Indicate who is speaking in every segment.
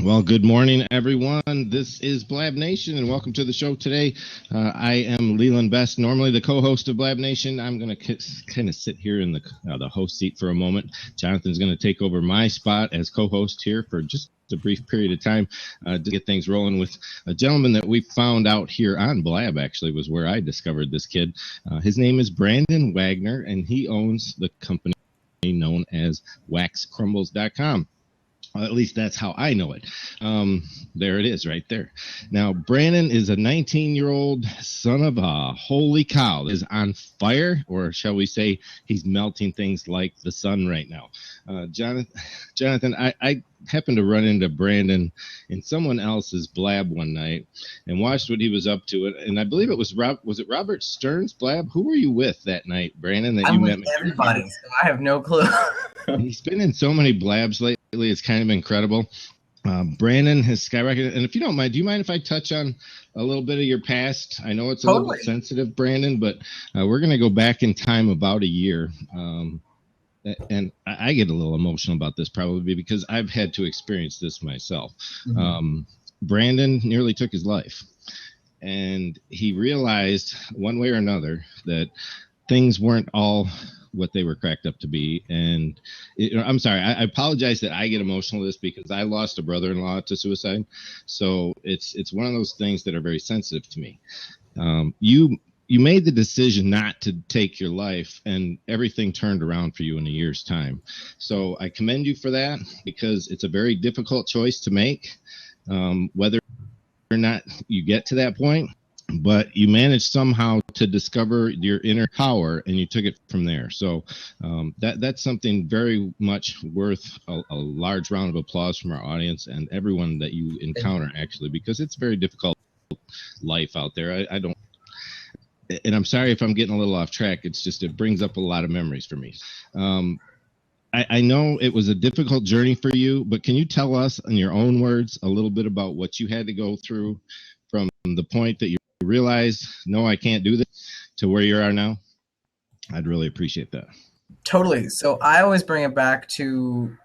Speaker 1: Well, good morning, everyone. This is Blab Nation, and welcome to the show today. I am Leland Best, normally the co-host of Blab Nation. I'm going to kind of sit here in the host seat for a moment. Jonathan's going to take over my spot as co-host here for just a brief period of time to get things rolling with a gentleman that we found out here on Blab, actually, was where I discovered this kid. His name is Brandon Wagner, and he owns the company known as waxcrumbles.com. At least that's how I know it. There it is right there. Now, Brandon is a 19-year-old son of a holy cow. Is on fire, or shall we say he's melting things like the sun right now. Jonathan, I happened to run into Brandon in someone else's Blab one night and watched what he was up to. And I believe it was Robert Stern's Blab? Who were you with that night, Brandon, that you met me?
Speaker 2: Everybody, so I have no clue.
Speaker 1: He's been in so many Blabs lately. It's kind of incredible. Brandon has skyrocketed. And if you don't mind, do you mind if I touch on a little bit of your past? I know it's a little bit sensitive, Brandon, but we're going to go back in time about a year. And I get a little emotional about this probably because I've had to experience this myself. Mm-hmm. Brandon nearly took his life. And he realized one way or another that things weren't all what they were cracked up to be. And I'm sorry, I apologize that I get emotional with this because I lost a brother-in-law to suicide. So it's one of those things that are very sensitive to me. You made the decision not to take your life, and everything turned around for you in a year's time. So I commend you for that because it's a very difficult choice to make, whether or not you get to that point. But you managed somehow to discover your inner power, and you took it from there. So that's something very much worth a large round of applause from our audience and everyone that you encounter, actually, because it's a very difficult life out there. I don't, and I'm sorry if I'm getting a little off track. It's just it brings up a lot of memories for me. I know it was a difficult journey for you, but can you tell us in your own words a little bit about what you had to go through from the point that you realized, no, I can't do this, to where you are now? I'd really appreciate that.
Speaker 2: Totally. So I always bring it back to,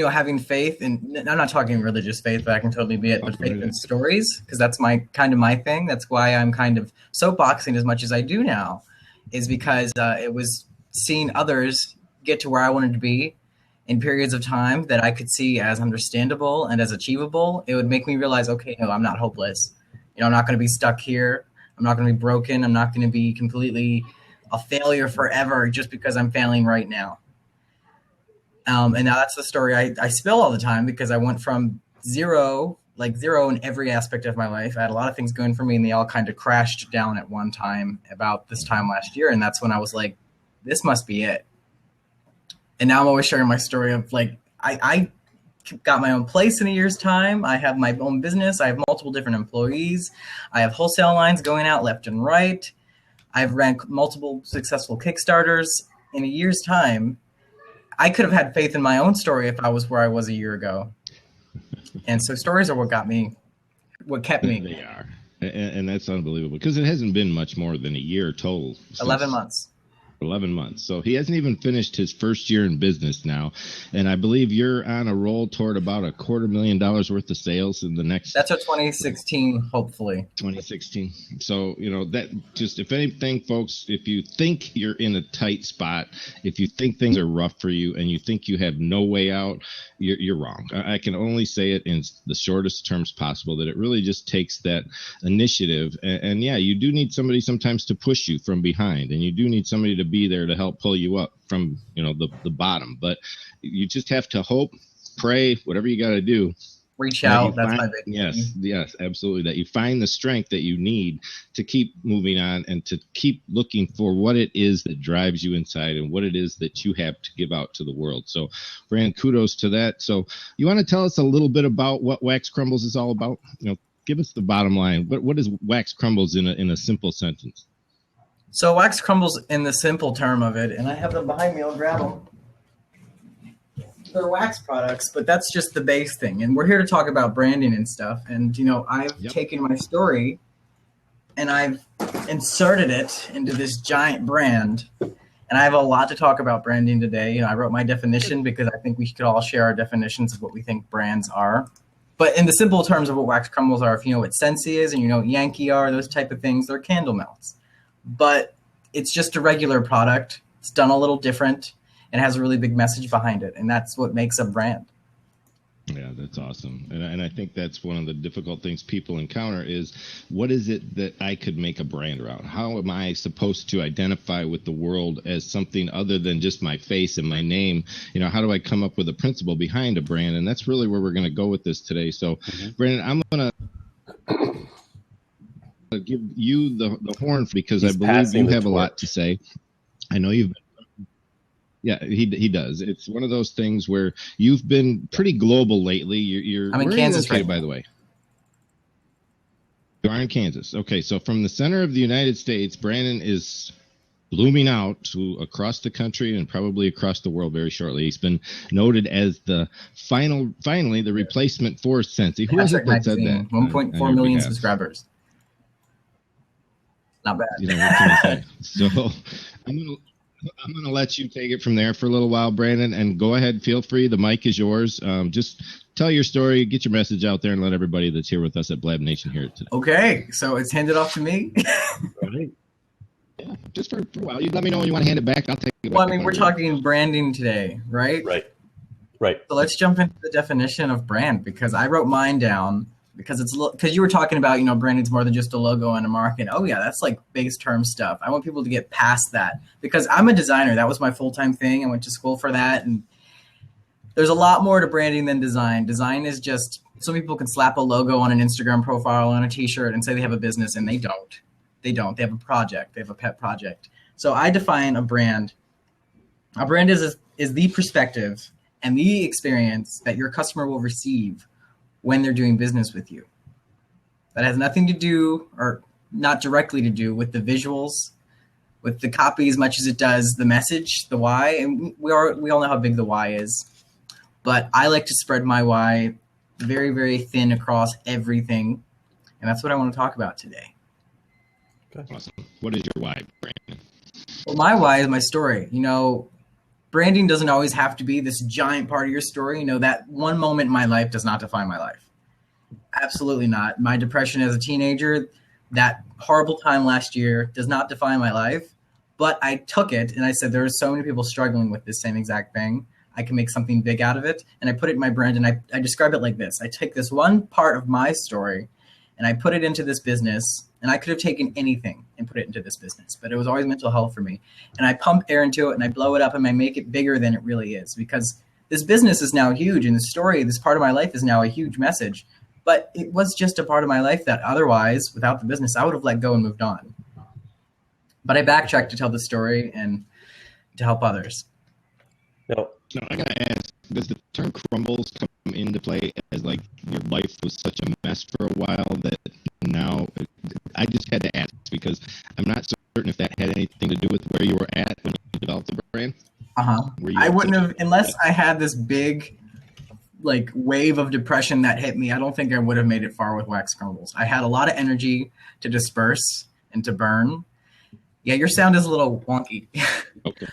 Speaker 2: having faith, and I'm not talking religious faith, but I can totally be it, but faith in stories, because that's my thing. That's why I'm kind of soapboxing as much as I do now, is because it was seeing others get to where I wanted to be in periods of time that I could see as understandable and as achievable. It would make me realize, okay, no, I'm not hopeless. I'm not going to be stuck here. I'm not going to be broken. I'm not going to be completely a failure forever just because I'm failing right now. And now that's the story I spill all the time, because I went from zero in every aspect of my life. I had a lot of things going for me, and they all kind of crashed down at one time about this time last year. And that's when I was like, this must be it. And now I'm always sharing my story of I got my own place in a year's time. I have my own business. I have multiple different employees. I have wholesale lines going out left and right. I've ran multiple successful Kickstarters in a year's time. I could have had faith in my own story if I was where I was a year ago. And so stories are what kept me.
Speaker 1: They are. And that's unbelievable, because it hasn't been much more than a year total.
Speaker 2: 11 months.
Speaker 1: 11 months. So he hasn't even finished his first year in business now. And I believe you're on a roll toward about $250,000 worth of sales in the next.
Speaker 2: That's a 2016, hopefully.
Speaker 1: 2016. So, that just, if anything, folks, if you think you're in a tight spot, if you think things are rough for you and you think you have no way out, you're wrong. I can only say it in the shortest terms possible, that it really just takes that initiative. And yeah, you do need somebody sometimes to push you from behind, and you do need somebody to be there to help pull you up from the bottom. But you just have to hope, pray, whatever you got to do.
Speaker 2: Reach out. That's my big
Speaker 1: thing. Yes, absolutely. That you find the strength that you need to keep moving on, and to keep looking for what it is that drives you inside, and what it is that you have to give out to the world. So, Brand, kudos to that. So, you want to tell us a little bit about what Wax Crumbles is all about? Give us the bottom line. What is Wax Crumbles in a simple sentence?
Speaker 2: So Wax Crumbles, in the simple term of it, and I have them behind me, I'll grab them. They're wax products, but that's just the base thing. And we're here to talk about branding and stuff. And, I've taken my story and I've inserted it into this giant brand. And I have a lot to talk about branding today. You know, I wrote my definition because I think we could all share our definitions of what we think brands are. But in the simple terms of what wax crumbles are, if you know what Scentsy is and you know what Yankee are, those type of things, they're candle melts. But it's just a regular product. It's done a little different and has a really big message behind it. And that's what makes a brand.
Speaker 1: Yeah, that's awesome. And I think that's one of the difficult things people encounter is what is it that I could make a brand around? How am I supposed to identify with the world as something other than just my face and my name? You know, how do I come up with a principle behind a brand? And that's really where we're going to go with this today. So, Brandon, I'm going to give you the horn because I believe you have a lot to say. I know you've been. Yeah, he does. It's one of those things where you've been pretty global lately.
Speaker 2: I'm in Kansas,
Speaker 1: right? By the way, you are in Kansas. Okay, so from the center of the United States, Brandon is blooming out to across the country and probably across the world very shortly. He's been noted as the finally the replacement for Scentsy. Who was it that said that?
Speaker 2: 1.4 million subscribers. Not bad.
Speaker 1: You know, what can I say? So I'm going to let you take it from there for a little while, Brandon, and go ahead. Feel free. The mic is yours. Just tell your story, get your message out there, and let everybody that's here with us at Blab Nation hear it today.
Speaker 2: Okay, so it's handed off to me.
Speaker 1: Right. Yeah, just for a while. You let me know when you want to hand it back. I'll take it back.
Speaker 2: Well, I mean, we're talking branding today, right?
Speaker 3: Right.
Speaker 2: So let's jump into the definition of brand because I wrote mine down. Because you were talking about, you know, branding's more than just a logo and a mark. And, oh, yeah, that's like base term stuff. I want people to get past that because I'm a designer. That was my full-time thing. I went to school for that. And there's a lot more to branding than design. Design is just some people can slap a logo on an Instagram profile on a T-shirt and say they have a business, and they don't. They don't. They have a project. They have a pet project. So I define a brand. A brand is the perspective and the experience that your customer will receive when they're doing business with you. That has nothing to do, or not directly to do, with the visuals, with the copy as much as it does the message, the why. And we all know how big the why is. But I like to spread my why very, very thin across everything. And that's what I want to talk about today.
Speaker 1: Okay. Awesome. What is your why, Brandon?
Speaker 2: Well, my why is my story. You know, branding doesn't always have to be this giant part of your story. You know, that one moment in my life does not define my life. Absolutely not. My depression as a teenager, that horrible time last year does not define my life. But I took it and I said, there are so many people struggling with this same exact thing. I can make something big out of it. And I put it in my brand and I describe it like this. I take this one part of my story and I put it into this business. And I could have taken anything and put it into this business, but it was always mental health for me. And I pump air into it and I blow it up and I make it bigger than it really is because this business is now huge and the story, this part of my life is now a huge message. But it was just a part of my life that otherwise, without the business, I would have let go and moved on. But I backtracked to tell the story and to help others.
Speaker 1: No, I gotta ask, does the term crumbles come into play as like your life was such a mess for a while that now I just had to ask because I'm not certain if that had anything to do with where you were at when you developed the brand? I wouldn't have, unless I had this big like wave of depression that hit me. I don't think I would have made it far with Wax Crumbles. I had a lot of energy to disperse and to burn. Yeah, your sound is a little wonky. Okay,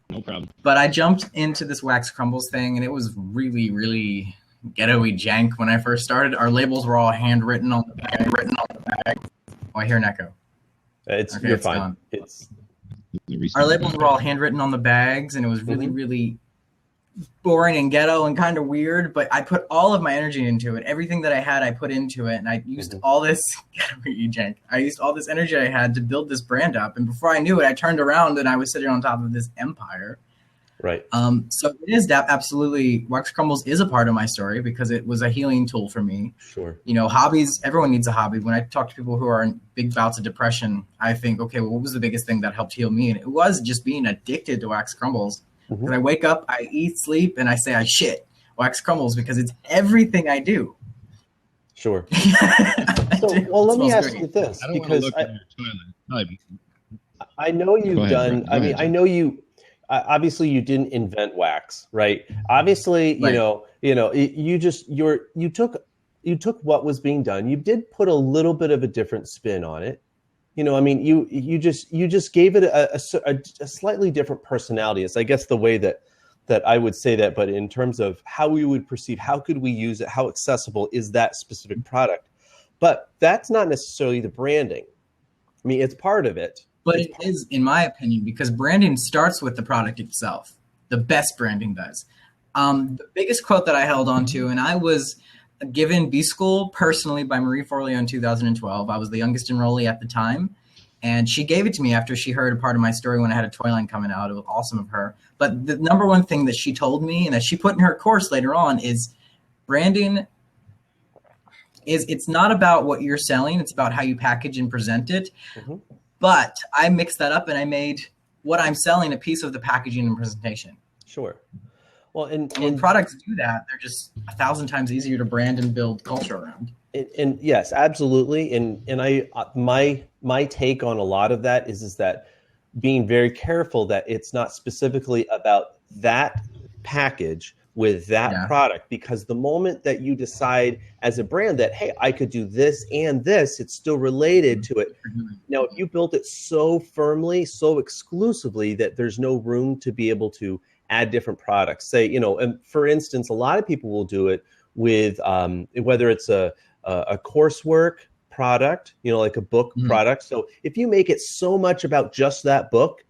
Speaker 1: no problem.
Speaker 2: But I jumped into this Wax Crumbles thing, and it was really, really ghetto-y jank when I first started. Our labels were all handwritten on the bag. Oh, I hear an echo.
Speaker 3: You're fine.
Speaker 2: Our labels were all handwritten on the bags, and it was really, really boring and ghetto and kind of weird, but I put all of my energy into it. Everything that I had, I put into it, and I used all this I used all this energy I had to build this brand up, and before I knew it, I turned around and I was sitting on top of this empire.
Speaker 3: Right.
Speaker 2: So it is that absolutely, Wax Crumbles is a part of my story because it was a healing tool for me.
Speaker 3: Sure.
Speaker 2: You know, hobbies, everyone needs a hobby. When I talk to people who are in big bouts of depression, I think, okay, well, what was the biggest thing that helped heal me? And it was just being addicted to Wax Crumbles. Because I wake up, I eat, sleep, and I say I shit Wax Crumbles because it's everything I do.
Speaker 3: Sure. Well, let me ask you this, because I know you've done. I mean, I know you. Obviously, you didn't invent wax, right? Obviously, right. You took what was being done. You did put a little bit of a different spin on it. I mean, you just gave it a slightly different personality. It's, I guess, the way that I would say that. But in terms of how we would perceive, how could we use it? How accessible is that specific product? But that's not necessarily the branding. I mean, it's part of it.
Speaker 2: But it is, in my opinion, because branding starts with the product itself. The best branding does. The biggest quote that I held on to, and I was given B-School personally by Marie Forleo in 2012. I was the youngest enrollee at the time, and she gave it to me after she heard a part of my story when I had a toy line coming out. It was awesome of her. But the number one thing that she told me and that she put in her course later on is branding it's not about what you're selling. It's about how you package and present it. Mm-hmm. But I mixed that up and I made what I'm selling a piece of the packaging and presentation.
Speaker 3: Sure. Well, and
Speaker 2: when products do that, they're just 1,000 times easier to brand and build culture around.
Speaker 3: And yes, absolutely. And my take on a lot of that is that being very careful that it's not specifically about that package with that product, because the moment that you decide as a brand that, hey, I could do this and this, it's still related to it. Now, if you built it so firmly, so exclusively that there's no room to be able to add different products, say, and for instance, a lot of people will do it with whether it's a coursework product, like a book product. So if you make it so much about just that book,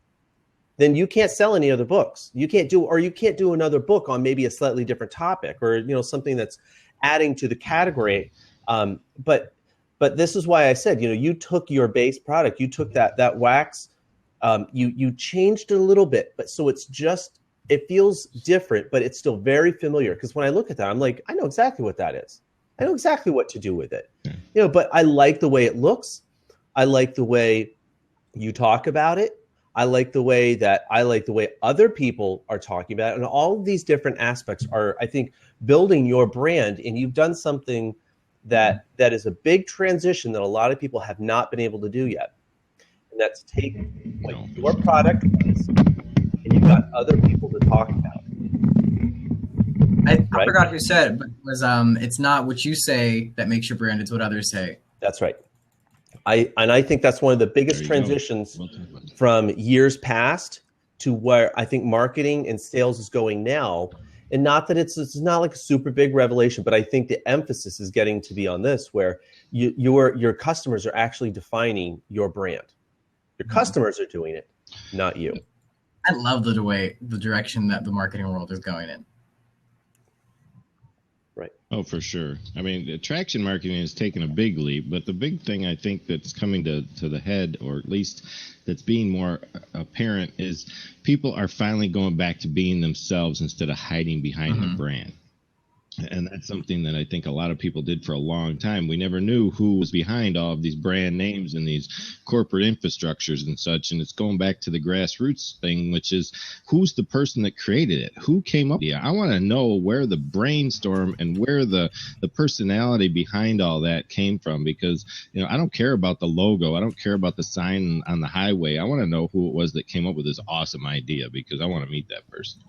Speaker 3: then you can't sell any other books. You can't do another book on maybe a slightly different topic or, something that's adding to the category. But this is why I said, you took your base product, you took that wax, you changed it a little bit, but so it feels different, but it's still very familiar. Because when I look at that, I'm like, I know exactly what that is. I know exactly what to do with it. But I like the way it looks. I like the way you talk about it. I like the way other people are talking about it. And all of these different aspects are, I think, building your brand. And you've done something that is a big transition that a lot of people have not been able to do yet. And that's take what your product is, and you've got other people to talk about.
Speaker 2: I forgot who said it, but it was it's not what you say that makes your brand, it's what others say.
Speaker 3: That's right. I think that's one of the biggest transitions from years past to where I think marketing and sales is going now. And not that it's not like a super big revelation, but I think the emphasis is getting to be on this, where your customers are actually defining your brand. Your customers are doing it, not you.
Speaker 2: I love the direction that the marketing world is going in.
Speaker 3: Right.
Speaker 1: Oh, for sure. I mean, attraction marketing has taken a big leap, but the big thing I think that's coming to the head, or at least that's being more apparent, is people are finally going back to being themselves instead of hiding behind the brand. And that's something that I think a lot of people did for a long time. We never knew who was behind all of these brand names and these corporate infrastructures and such. And it's going back to the grassroots thing, which is who's the person that created it? Who came up with it? I want to know where the brainstorm and where the personality behind all that came from, because, I don't care about the logo. I don't care about the sign on the highway. I want to know who it was that came up with this awesome idea, because I want to meet that person.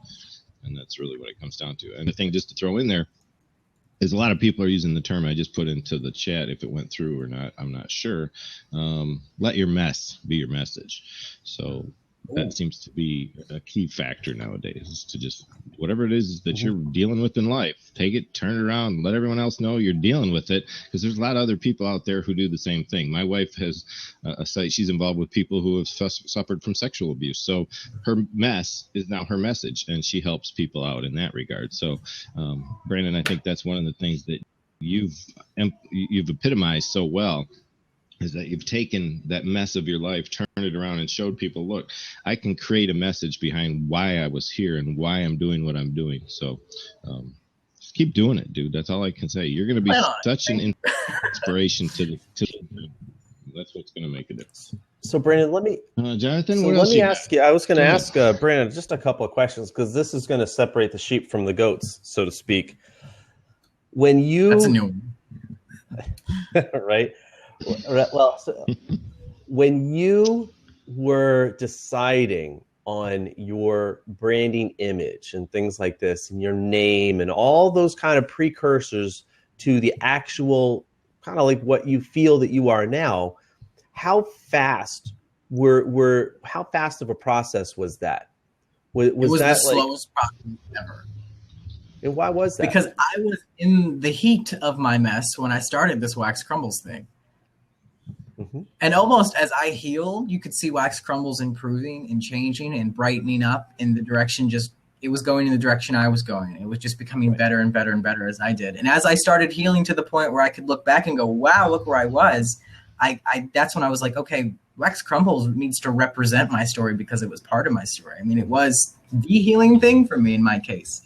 Speaker 1: And that's really what it comes down to. And the thing just to throw in there is a lot of people are using the term I just put into the chat. If it went through or not, I'm not sure. Let your mess be your message. So that seems to be a key factor nowadays, is to just whatever it is that you're dealing with in life, take it, turn it around, let everyone else know you're dealing with it, because there's a lot of other people out there who do the same thing. My wife has a site. She's involved with people who have suffered from sexual abuse. So her mess is now her message, and she helps people out in that regard. So, Brandon, I think that's one of the things that you've epitomized so well, is that you've taken that mess of your life, turned it around, and showed people, look, I can create a message behind why I was here and why I'm doing what I'm doing. So just keep doing it, dude. That's all I can say. You're going to be such an inspiration to the that's what's going to make a difference.
Speaker 3: So, Brandon, let me
Speaker 1: Jonathan,
Speaker 3: let me ask you. I was going to ask Brandon just a couple of questions, because this is going to separate the sheep from the goats, so to speak. That's
Speaker 2: a new one.
Speaker 3: Right? Well, so when you were deciding on your branding image and things like this, and your name and all those kind of precursors to the actual kind of like what you feel that you are now, how fast how fast of a process was that?
Speaker 2: It was
Speaker 3: that
Speaker 2: the slowest process ever.
Speaker 3: And why was that?
Speaker 2: Because I was in the heat of my mess when I started this Wax Crumbles thing. Mm-hmm. And almost as I healed, you could see Wax Crumbles improving and changing and brightening up in the direction it was going in the direction I was going. It was just becoming better and better and better as I did. And as I started healing to the point where I could look back and go, wow, look where I was, that's when I was like, okay, Wax Crumbles needs to represent my story because it was part of my story. I mean, it was the healing thing for me in my case.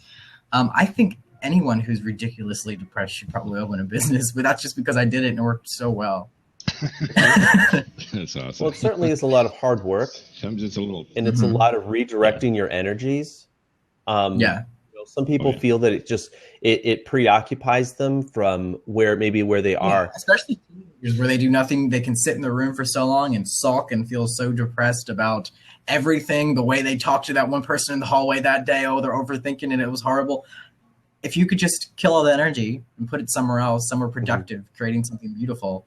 Speaker 2: I think anyone who's ridiculously depressed should probably open a business, but that's just because I did it and it worked so well.
Speaker 1: That's awesome.
Speaker 3: Well, it certainly is a lot of hard work.
Speaker 1: I'm just a little,
Speaker 3: and it's a lot of redirecting your energies. Some people feel that it preoccupies them from where they are.
Speaker 2: Especially teenagers where they do nothing. They can sit in the room for so long and sulk and feel so depressed about everything, the way they talked to that one person in the hallway that day. Oh, they're overthinking and it was horrible. If you could just kill all the energy and put it somewhere else, somewhere productive, creating something beautiful,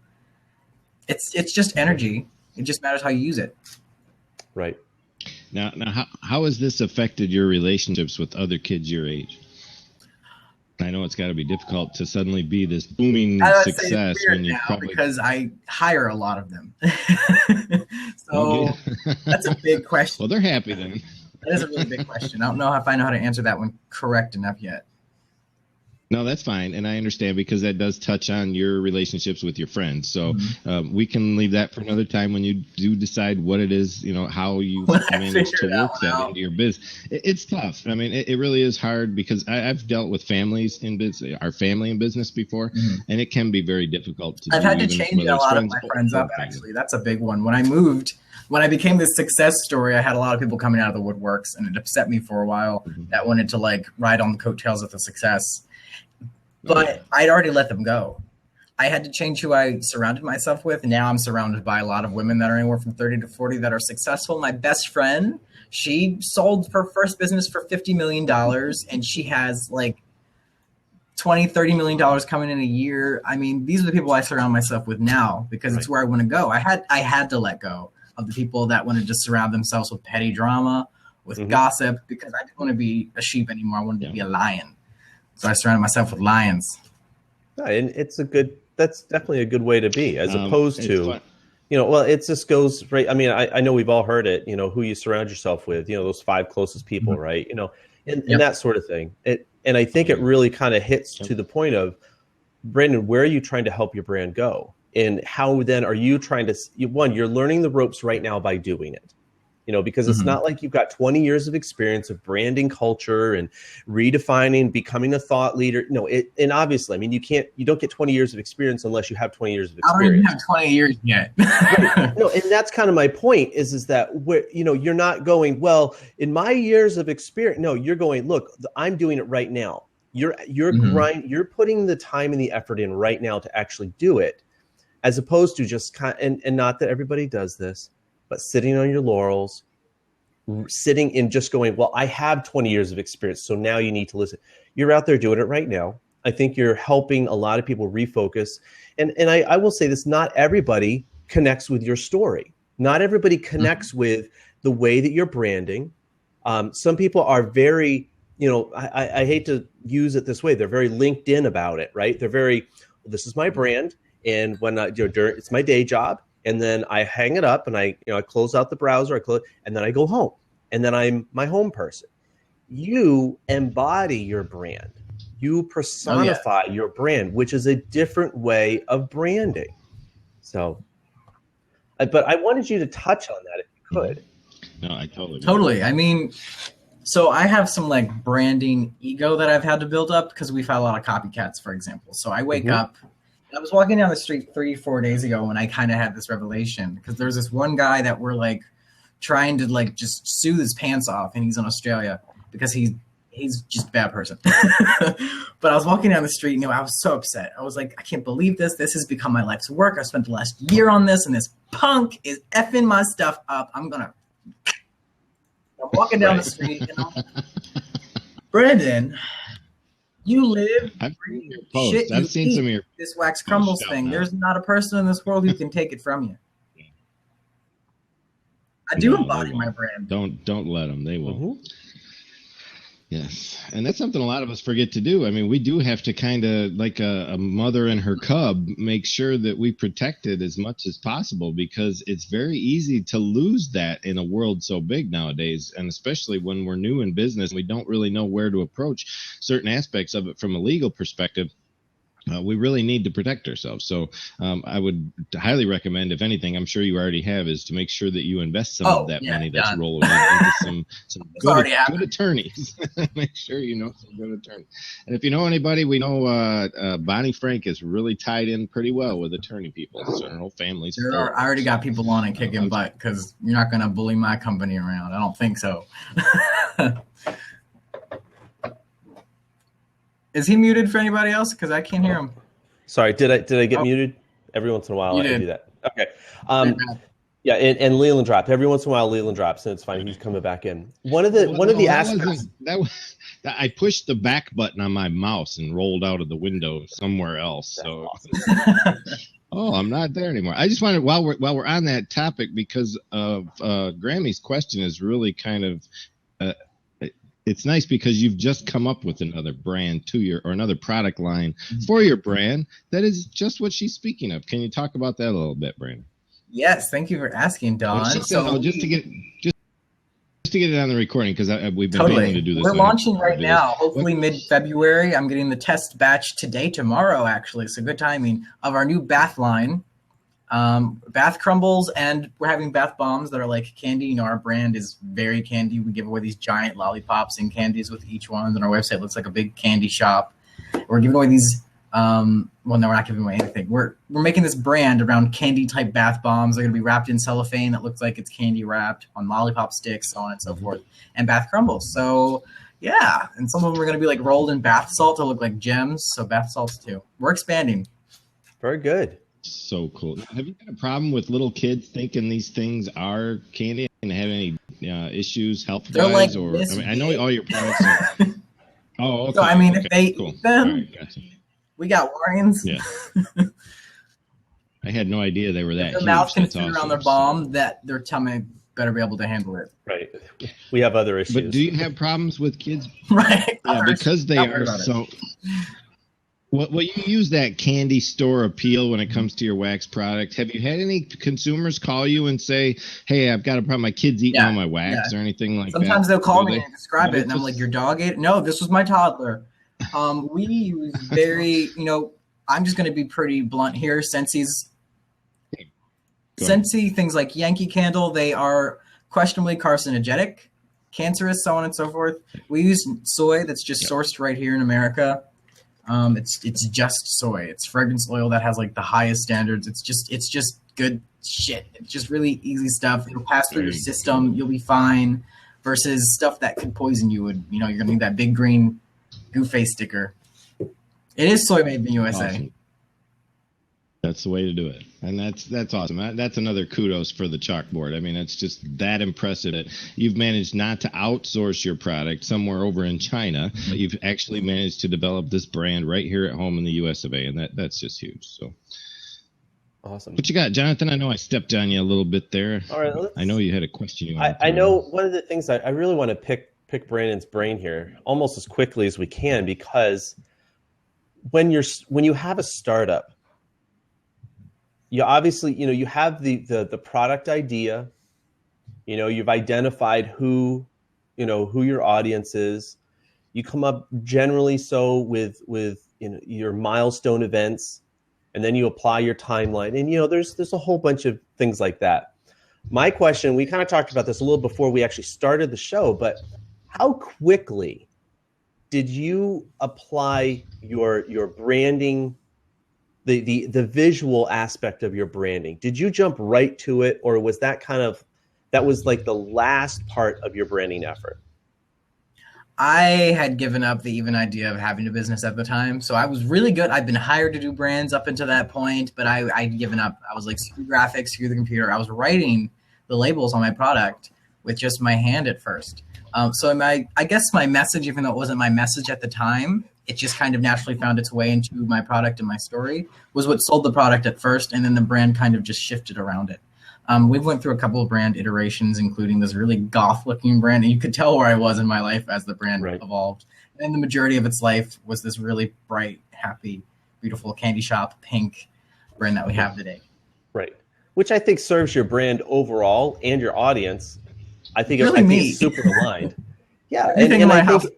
Speaker 2: it's just energy. It just matters how you use it.
Speaker 3: Right.
Speaker 1: Now, how has this affected your relationships with other kids your age? I know it's got to be difficult to suddenly be this booming success when you probably
Speaker 2: because I hire a lot of them. So that's a big question.
Speaker 1: Well, they're happy then.
Speaker 2: That is a really big question. I don't know if I know how to answer that one correct enough yet.
Speaker 1: No, that's fine. And I understand because that does touch on your relationships with your friends. So we can leave that for another time when you do decide what it is, how you manage to work that into your business. It's tough. I mean, it really is hard because I've dealt with families in business, our family in business before, and it can be very difficult to
Speaker 2: I've had to change a lot of my friends up, actually. That's a big one. When I became this success story, I had a lot of people coming out of the woodworks, and it upset me for a while that wanted to ride on the coattails of the success. But I'd already let them go. I had to change who I surrounded myself with. Now I'm surrounded by a lot of women that are anywhere from 30 to 40 that are successful. My best friend, she sold her first business for $50 million, and she has $20, $30 million coming in a year. I mean, these are the people I surround myself with now because it's where I want to go. I had to let go of the people that wanted to surround themselves with petty drama, with gossip, because I didn't want to be a sheep anymore. I wanted to be a lion. So I surrounded myself with lions.
Speaker 3: And that's definitely a good way to be, as opposed to, it just goes right. I mean, I know we've all heard it, who you surround yourself with, those 5 closest people, right? And that sort of thing. And I think it really kind of hits to the point of, Brandon, where are you trying to help your brand go? And how then are you trying to, you're learning the ropes right now by doing it. Because it's not like you've got 20 years of experience of branding culture and redefining, becoming a thought leader. No, and obviously, I mean, you don't get 20 years of experience unless you have 20 years of experience.
Speaker 2: I don't even have 20 years yet.
Speaker 3: No, and that's kind of my point is that you're not going, well, in my years of experience. No, you're going, look, I'm doing it right now. You're you're putting the time and the effort in right now to actually do it, as opposed to just and not that everybody does this. But sitting on your laurels, sitting and just going, well, I have 20 years of experience, so now you need to listen. You're out there doing it right now. I think you're helping a lot of people refocus. And I will say this, not everybody connects with your story. Not everybody connects with the way that you're branding. Some people are very, I hate to use it this way, they're very LinkedIn about it, right? They're very, well, this is my brand, and when it's my day job. And then I hang it up and I close out the browser, and then I go home. And then I'm my home person. You embody your brand. You personify your brand, which is a different way of branding. So, but I wanted you to touch on that if you could.
Speaker 1: No, I totally.
Speaker 2: Totally. I mean, so I have some branding ego that I've had to build up because we've had a lot of copycats, for example. So I wake up. I was walking down the street 3-4 days ago when I kind of had this revelation because there's this one guy that we're trying to just soothe his pants off, and he's in Australia because he's just a bad person. But I was walking down the street and I was so upset. I was like, I can't believe this. This has become my life's work. I spent the last year on this, and this punk is effing my stuff up. I'm walking down the street and I'm like, Brandon, you live,
Speaker 1: I've seen some of your
Speaker 2: this Wax Crumbles thing. There's not a person in this world who can take it from you. I do embody my brand.
Speaker 1: Don't let them. They will.
Speaker 3: Mm-hmm.
Speaker 1: Yes. And that's something a lot of us forget to do. I mean, we do have to kind of, like a mother and her cub, make sure that we protect it as much as possible, because it's very easy to lose that in a world so big nowadays. And especially when we're new in business, we don't really know where to approach certain aspects of it from a legal perspective. We really need to protect ourselves. So I would highly recommend, if anything, I'm sure you already have, is to make sure that you invest some of that money that's rolling into some good attorneys. Make sure you know some good attorneys. And if you know anybody, we know Bonnie Frank is really tied in pretty well with attorney people. So her whole family's
Speaker 2: I already got people on and kicking butt, because you're not going to bully my company around. I don't think so. Is he muted for anybody else? Because I can't hear him.
Speaker 3: Sorry, did I get muted? Every once in a while I do that. Okay. Yeah, and Leland dropped. Every once in a while Leland drops, and it's fine. He's coming back in. One of the aspects
Speaker 1: I pushed the back button on my mouse and rolled out of the window somewhere else. So
Speaker 3: awesome.
Speaker 1: Oh, I'm not there anymore. I just wanted, while we're on that topic, because of Grammy's question is really kind of it's nice because you've just come up with another brand or another product line for your brand that is just what she's speaking of. Can you talk about that a little bit, Brandon?
Speaker 2: Yes, thank you for asking, Don.
Speaker 1: Just to get it on the recording, because we've been failing to do this.
Speaker 2: We're launching right now, hopefully mid-February. I'm getting the test batch tomorrow, actually, so good timing, of our new bath line. Bath crumbles, and we're having bath bombs that are like candy. You know, our brand is very candy. We give away these giant lollipops and candies with each one, and our website looks like a big candy shop. We're giving away these well, no, we're not giving away anything. We're making this brand around candy type bath bombs. They're going to be wrapped in cellophane that looks like it's candy wrapped, on lollipop sticks, so on and so forth, and bath crumbles. So yeah, and some of them are going to be like rolled in bath salt to look like gems, so bath salts too. We're expanding.
Speaker 3: Very good.
Speaker 1: So cool. Have you had a problem with little kids thinking these things are candy and have any issues health-wise?
Speaker 2: Like
Speaker 1: I know all your products are... Oh, okay.
Speaker 2: So, I mean, if they eat them,
Speaker 1: right, gotcha.
Speaker 2: We got warnings.
Speaker 1: Yeah. I had no idea they were that
Speaker 2: their
Speaker 1: huge.
Speaker 2: Mouth can fit around their bomb, that their tummy better be able to handle it.
Speaker 3: Right. We have other issues.
Speaker 1: But do you have problems with kids?
Speaker 2: Right.
Speaker 1: Yeah, because they are so... Well, you use that candy store appeal when it comes to your wax product. Have you had any consumers call you and say, "Hey, I've got a problem. My kid's eating all my wax," or anything like that?
Speaker 2: Sometimes they'll call me and describe it, and I'm like, "Your dog ate it?" No, this was my toddler. We use very, I'm just going to be pretty blunt here. Scentsy things like Yankee Candle, they are questionably carcinogenic, cancerous, so on and so forth. We use soy that's just sourced right here in America. It's just soy. It's fragrance oil that has like the highest standards. It's just good shit. It's just really easy stuff. It'll pass through your system. You'll be fine. Versus stuff that could poison you. And you're gonna need that big green goo face sticker. It is soy made in the USA.
Speaker 1: Awesome. That's the way to do it, and that's awesome. That's another kudos for the chalkboard. I mean, it's just that impressive that you've managed not to outsource your product somewhere over in China, but you've actually managed to develop this brand right here at home in the US of A, and that's just huge. So
Speaker 3: awesome.
Speaker 1: What you got, Jonathan? I know I stepped on you a little bit there.
Speaker 3: All right,
Speaker 1: I know you had a question.
Speaker 3: I know one of the things I really want to pick Brandon's brain here almost as quickly as we can, because when you have a startup, you obviously, you have the product idea, you've identified who your audience is. You come up generally so with your milestone events, and then you apply your timeline, and there's a whole bunch of things like that. My question, we kind of talked about this a little before we actually started the show, but how quickly did you apply your branding, the visual aspect of your branding? Did you jump right to it, or was that was like the last part of your branding effort?
Speaker 2: I had given up the even idea of having a business at the time. So I was really good. I've been hired to do brands up until that point, but I'd given up. I was like, screw graphics, screw the computer. I was writing the labels on my product with just my hand at first. So I guess my message, even though it wasn't my message at the time, it just kind of naturally found its way into my product and my story, was what sold the product at first. And then the brand kind of just shifted around it. We went through a couple of brand iterations, including this really goth-looking brand, and you could tell where I was in my life as the brand evolved. And the majority of its life was this really bright, happy, beautiful candy shop pink brand that we have today.
Speaker 3: Right. Which I think serves your brand overall and your audience. I think
Speaker 2: really
Speaker 3: it's super aligned. Yeah. And I think,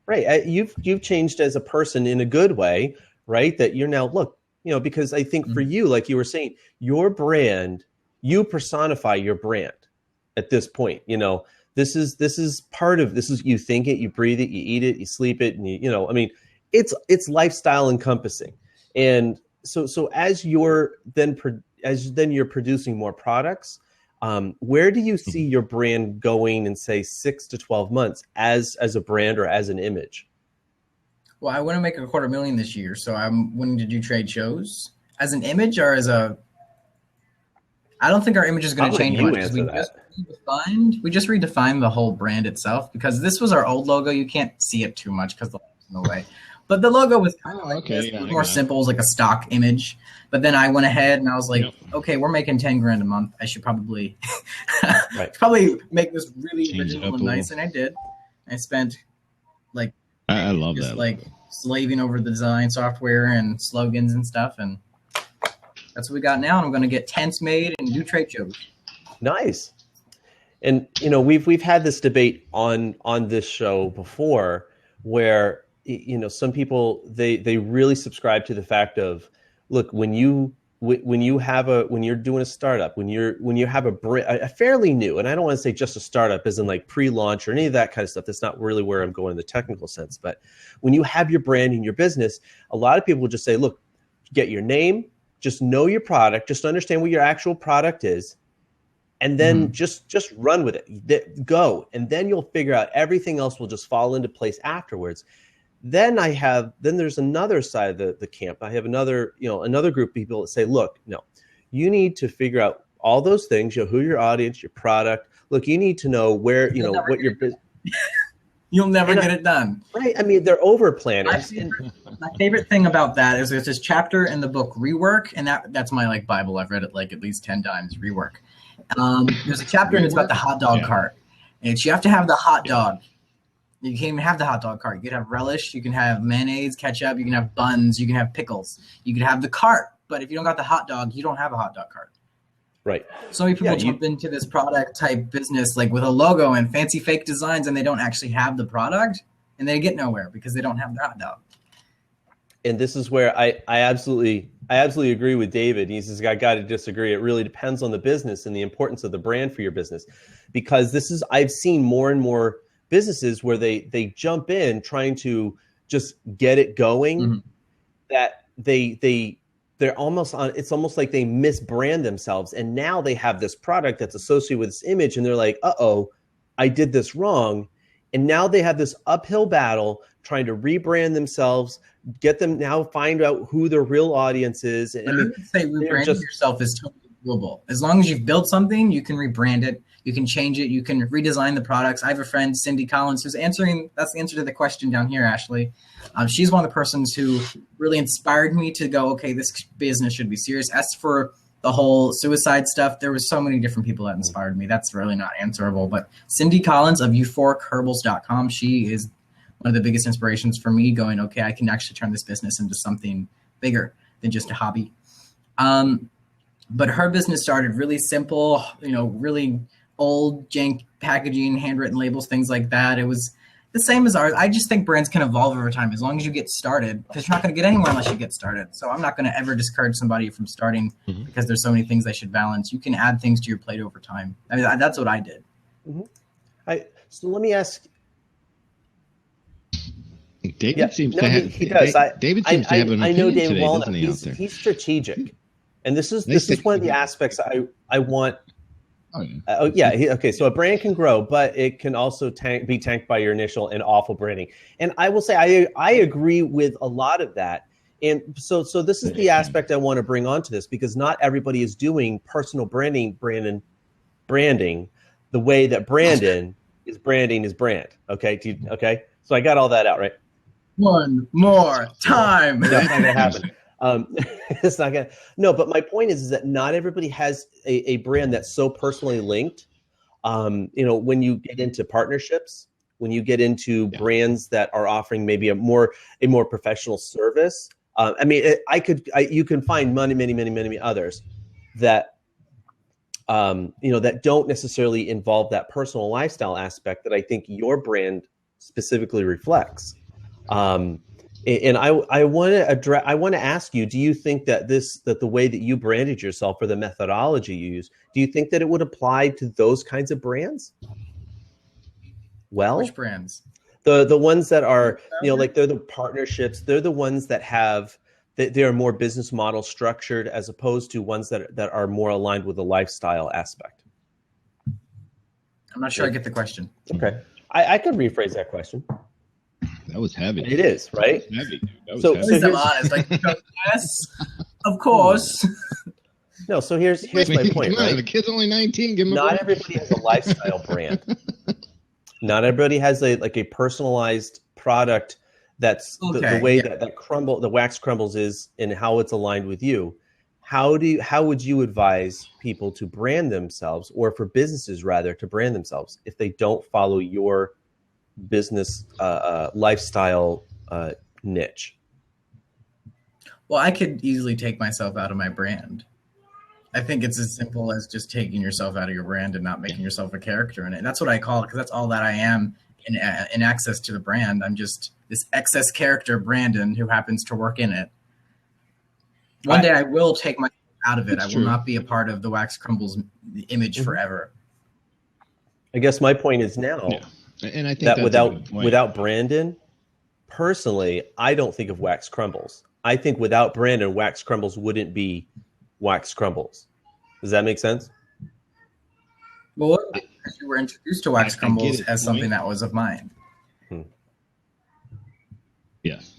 Speaker 3: right. You've changed as a person in a good way, right? That you're now, look, because I think for you, like you were saying, your brand, you personify your brand at this point. This is part of this. Is you think it, you breathe it, you eat it, you sleep it, and it's lifestyle encompassing. And so as you're you're producing more products, where do you see your brand going in, say, 6 to 12 months as a brand or as an image?
Speaker 2: Well, I want to make $250,000 this year, so I'm wanting to do trade shows. As an image or as a... I don't think our image is going to change much because we just redefined the whole brand itself, because this was our old logo. You can't see it too much because the lights in the way. But the logo was kind of more simple, it was like a stock image. But then I went ahead and I was like, okay, we're making $10,000 a month. I should probably make this really original and nice. And I did. I spent
Speaker 1: I love
Speaker 2: just
Speaker 1: that.
Speaker 2: Slaving over the design software and slogans and stuff. And that's what we got now. And I'm going to get tents made and do trade shows.
Speaker 3: Nice. And, we've had this debate on this show before where, some people, they really subscribe to the fact of, look, when you're doing a startup, when you have a fairly new, and I don't want to say just a startup as in like pre-launch or any of that kind of stuff. That's not really where I'm going in the technical sense. But when you have your brand and your business, a lot of people will just say, look, get your name, just know your product, just understand what your actual product is, and then just run with it. Go. And then you'll figure out everything else will just fall into place afterwards. Then there's another side of the camp. I have another group of people that say, look, no, you need to figure out all those things, who your audience, your product. Look, you need to know where, what your business.
Speaker 2: You'll never get it done.
Speaker 3: Right. I mean, they're over planners.
Speaker 2: My favorite thing about that is there's this chapter in the book Rework, and that's my Bible. I've read it at least 10 times, Rework. There's a chapter and it's about the hot dog cart. And you have to have the hot dog. You can't even have the hot dog cart. You can have relish, you can have mayonnaise, ketchup, you can have buns, you can have pickles. You can have the cart, but if you don't got the hot dog, you don't have a hot dog cart.
Speaker 3: Right.
Speaker 2: So many people jump into this product type business with a logo and fancy fake designs, and they don't actually have the product, and they get nowhere because they don't have the hot dog.
Speaker 3: And this is where I absolutely agree with David. He says, I got to disagree. It really depends on the business and the importance of the brand for your business, because I've seen more and more businesses where they jump in trying to just get it going, that they're almost on, it's almost like they misbrand themselves. And now they have this product that's associated with this image and they're like, uh-oh, I did this wrong. And now they have this uphill battle trying to rebrand themselves, get them now find out who their real audience is. And
Speaker 2: I would say rebranding yourself is totally doable. As long as you've built something, you can rebrand it. You can change it. You can redesign the products. I have a friend, Cindy Collins, who's answering. That's the answer to the question down here, Ashley. She's one of the persons who really inspired me to go, okay, this business should be serious. As for the whole suicide stuff, there was so many different people that inspired me. That's really not answerable. But Cindy Collins of euphoricherbals.com, she is one of the biggest inspirations for me going, okay, I can actually turn this business into something bigger than just a hobby. But her business started really simple, really old jank packaging, handwritten labels, things like that. It was the same as ours. I just think brands can evolve over time as long as you get started, because you're not going to get anywhere unless you get started. So I'm not going to ever discourage somebody from starting because there's so many things they should balance. You can add things to your plate over time. I mean, that's what I did.
Speaker 3: So let me ask.
Speaker 1: David seems to have.
Speaker 3: He does.
Speaker 1: David seems to have an opinion today, doesn't he? Out there,
Speaker 3: he's strategic, and this is one of the aspects I want. Okay. So a brand can grow, but it can also be tanked by your initial and awful branding. And I will say I agree with a lot of that. And so this is the aspect I want to bring onto this, because not everybody is doing personal branding the way that Brandon is branding his brand. Okay. So I got all that out, right?
Speaker 2: One more time.
Speaker 3: That's not gonna happen. It's not gonna. No, but my point is that not everybody has a brand that's so personally linked. When you get into partnerships, when you get into brands that are offering maybe a more professional service. You can find many others that that don't necessarily involve that personal lifestyle aspect that I think your brand specifically reflects. And I want to ask you, do you think that the way that you branded yourself or the methodology you use, do you think that it would apply to those kinds of brands? Well,
Speaker 2: which brands?
Speaker 3: The ones that are, like they're the partnerships, they're the ones that have, they are more business model structured as opposed to ones that are more aligned with the lifestyle aspect.
Speaker 2: I'm not sure I get the question.
Speaker 3: Okay. I could rephrase that question.
Speaker 1: That was heavy.
Speaker 3: It is, right?
Speaker 1: That was heavy.
Speaker 2: So I'm honest. Like, yes, of course.
Speaker 3: No, so here's my point, right?
Speaker 1: The kid's only 19. Give him
Speaker 3: Not everybody has a lifestyle brand. Not everybody has a personalized product that's the way that the wax crumbles is and how it's aligned with you. How would you advise people to brand themselves, or for businesses rather to brand themselves, if they don't follow your business lifestyle niche?
Speaker 2: Well, I could easily take myself out of my brand. I think it's as simple as just taking yourself out of your brand and not making yourself a character in it. And that's what I call it, because that's all that I am in access to the brand. I'm just this excess character, Brandon, who happens to work in it. One day I will take myself out of it. I will not be a part of the Wax Crumbles image forever.
Speaker 3: I guess my point is now,
Speaker 1: and I think
Speaker 3: that without Brandon, personally, I don't think of Wax Crumbles. I think without Brandon, Wax Crumbles wouldn't be Wax Crumbles. Does that make sense?
Speaker 2: Well, you were introduced to Wax Crumbles as something that was of mine.
Speaker 1: Yes.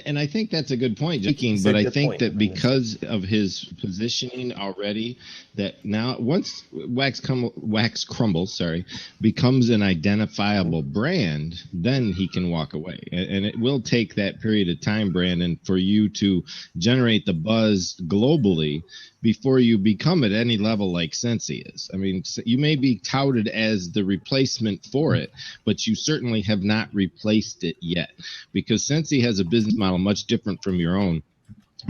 Speaker 1: And I think that's a good point, but I think that because of his positioning already, that now once Wax Crumbles, becomes an identifiable brand, then he can walk away. And it will take that period of time, Brandon, for you to generate the buzz globally before you become at any level like Scentsy is. I mean, you may be touted as the replacement for it, but you certainly have not replaced it yet, because Scentsy has a business model much different from your own.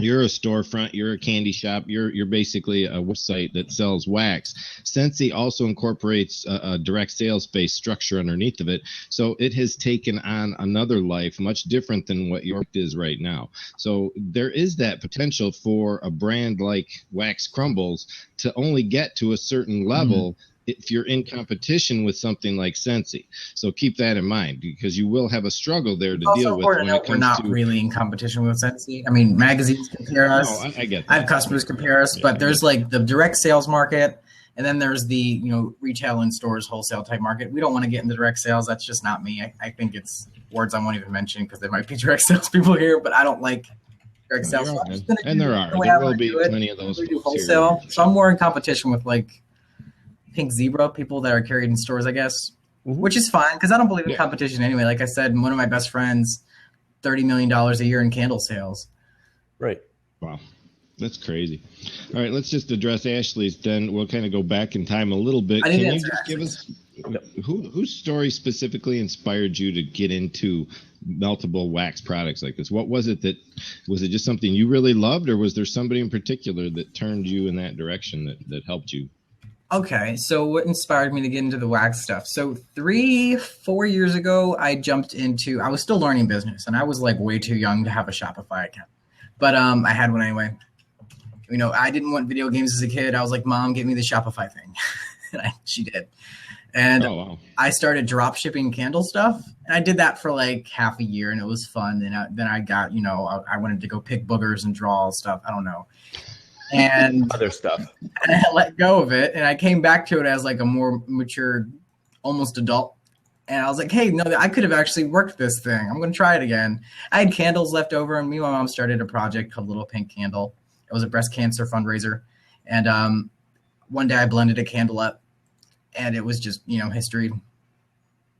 Speaker 1: You're a storefront, you're a candy shop, you're basically a website that sells wax. Scentsy also incorporates a direct sales-based structure underneath of it, so it has taken on another life much different than what York is right now. So there is that potential for a brand like Wax Crumbles to only get to a certain level if you're in competition with something like Scentsy. So keep that in mind, because you will have a struggle there to deal with.
Speaker 2: We're not really in competition with Scentsy. I mean, magazines compare us.
Speaker 1: No, I get that.
Speaker 2: I have customers compare us, but there's like the direct sales market, and then there's the retail and stores wholesale type market. We don't want to get into direct sales. That's just not me. I think it's words I won't even mention because there might be direct sales people here, but I don't like direct sales.
Speaker 1: And there will be plenty of those.
Speaker 2: Do wholesale. So I'm more in competition with like Pink Zebra, people that are carried in stores, I guess, which is fine because I don't believe in competition anyway. Like I said, one of my best friends, $30 million a year in candle sales. Right.
Speaker 1: Wow. That's crazy. All right, let's just address Ashley's. Then we'll kind of go back in time a little bit. Can you just give us whose story specifically inspired you to get into multiple wax products like this? What was it was it just something you really loved, or was there somebody in particular that turned you in that direction that helped you?
Speaker 2: Okay, so what inspired me to get into the wax stuff? So 3-4 years ago, I was still learning business, and I was like way too young to have a Shopify account. But I had one anyway. I didn't want video games as a kid. I was like, Mom, get me the Shopify thing. And she did. And I started drop shipping candle stuff. And I did that for like half a year, and it was fun. And then I got, I wanted to go pick boogers and draw stuff. I don't know. And
Speaker 3: other stuff.
Speaker 2: And I let go of it, and I came back to it as like a more mature, almost adult. And I was like, hey, no, I could have actually worked this thing. I'm going to try it again. I had candles left over, and me and my mom started a project called Little Pink Candle. It was a breast cancer fundraiser. And one day I blended a candle up, and it was just, history.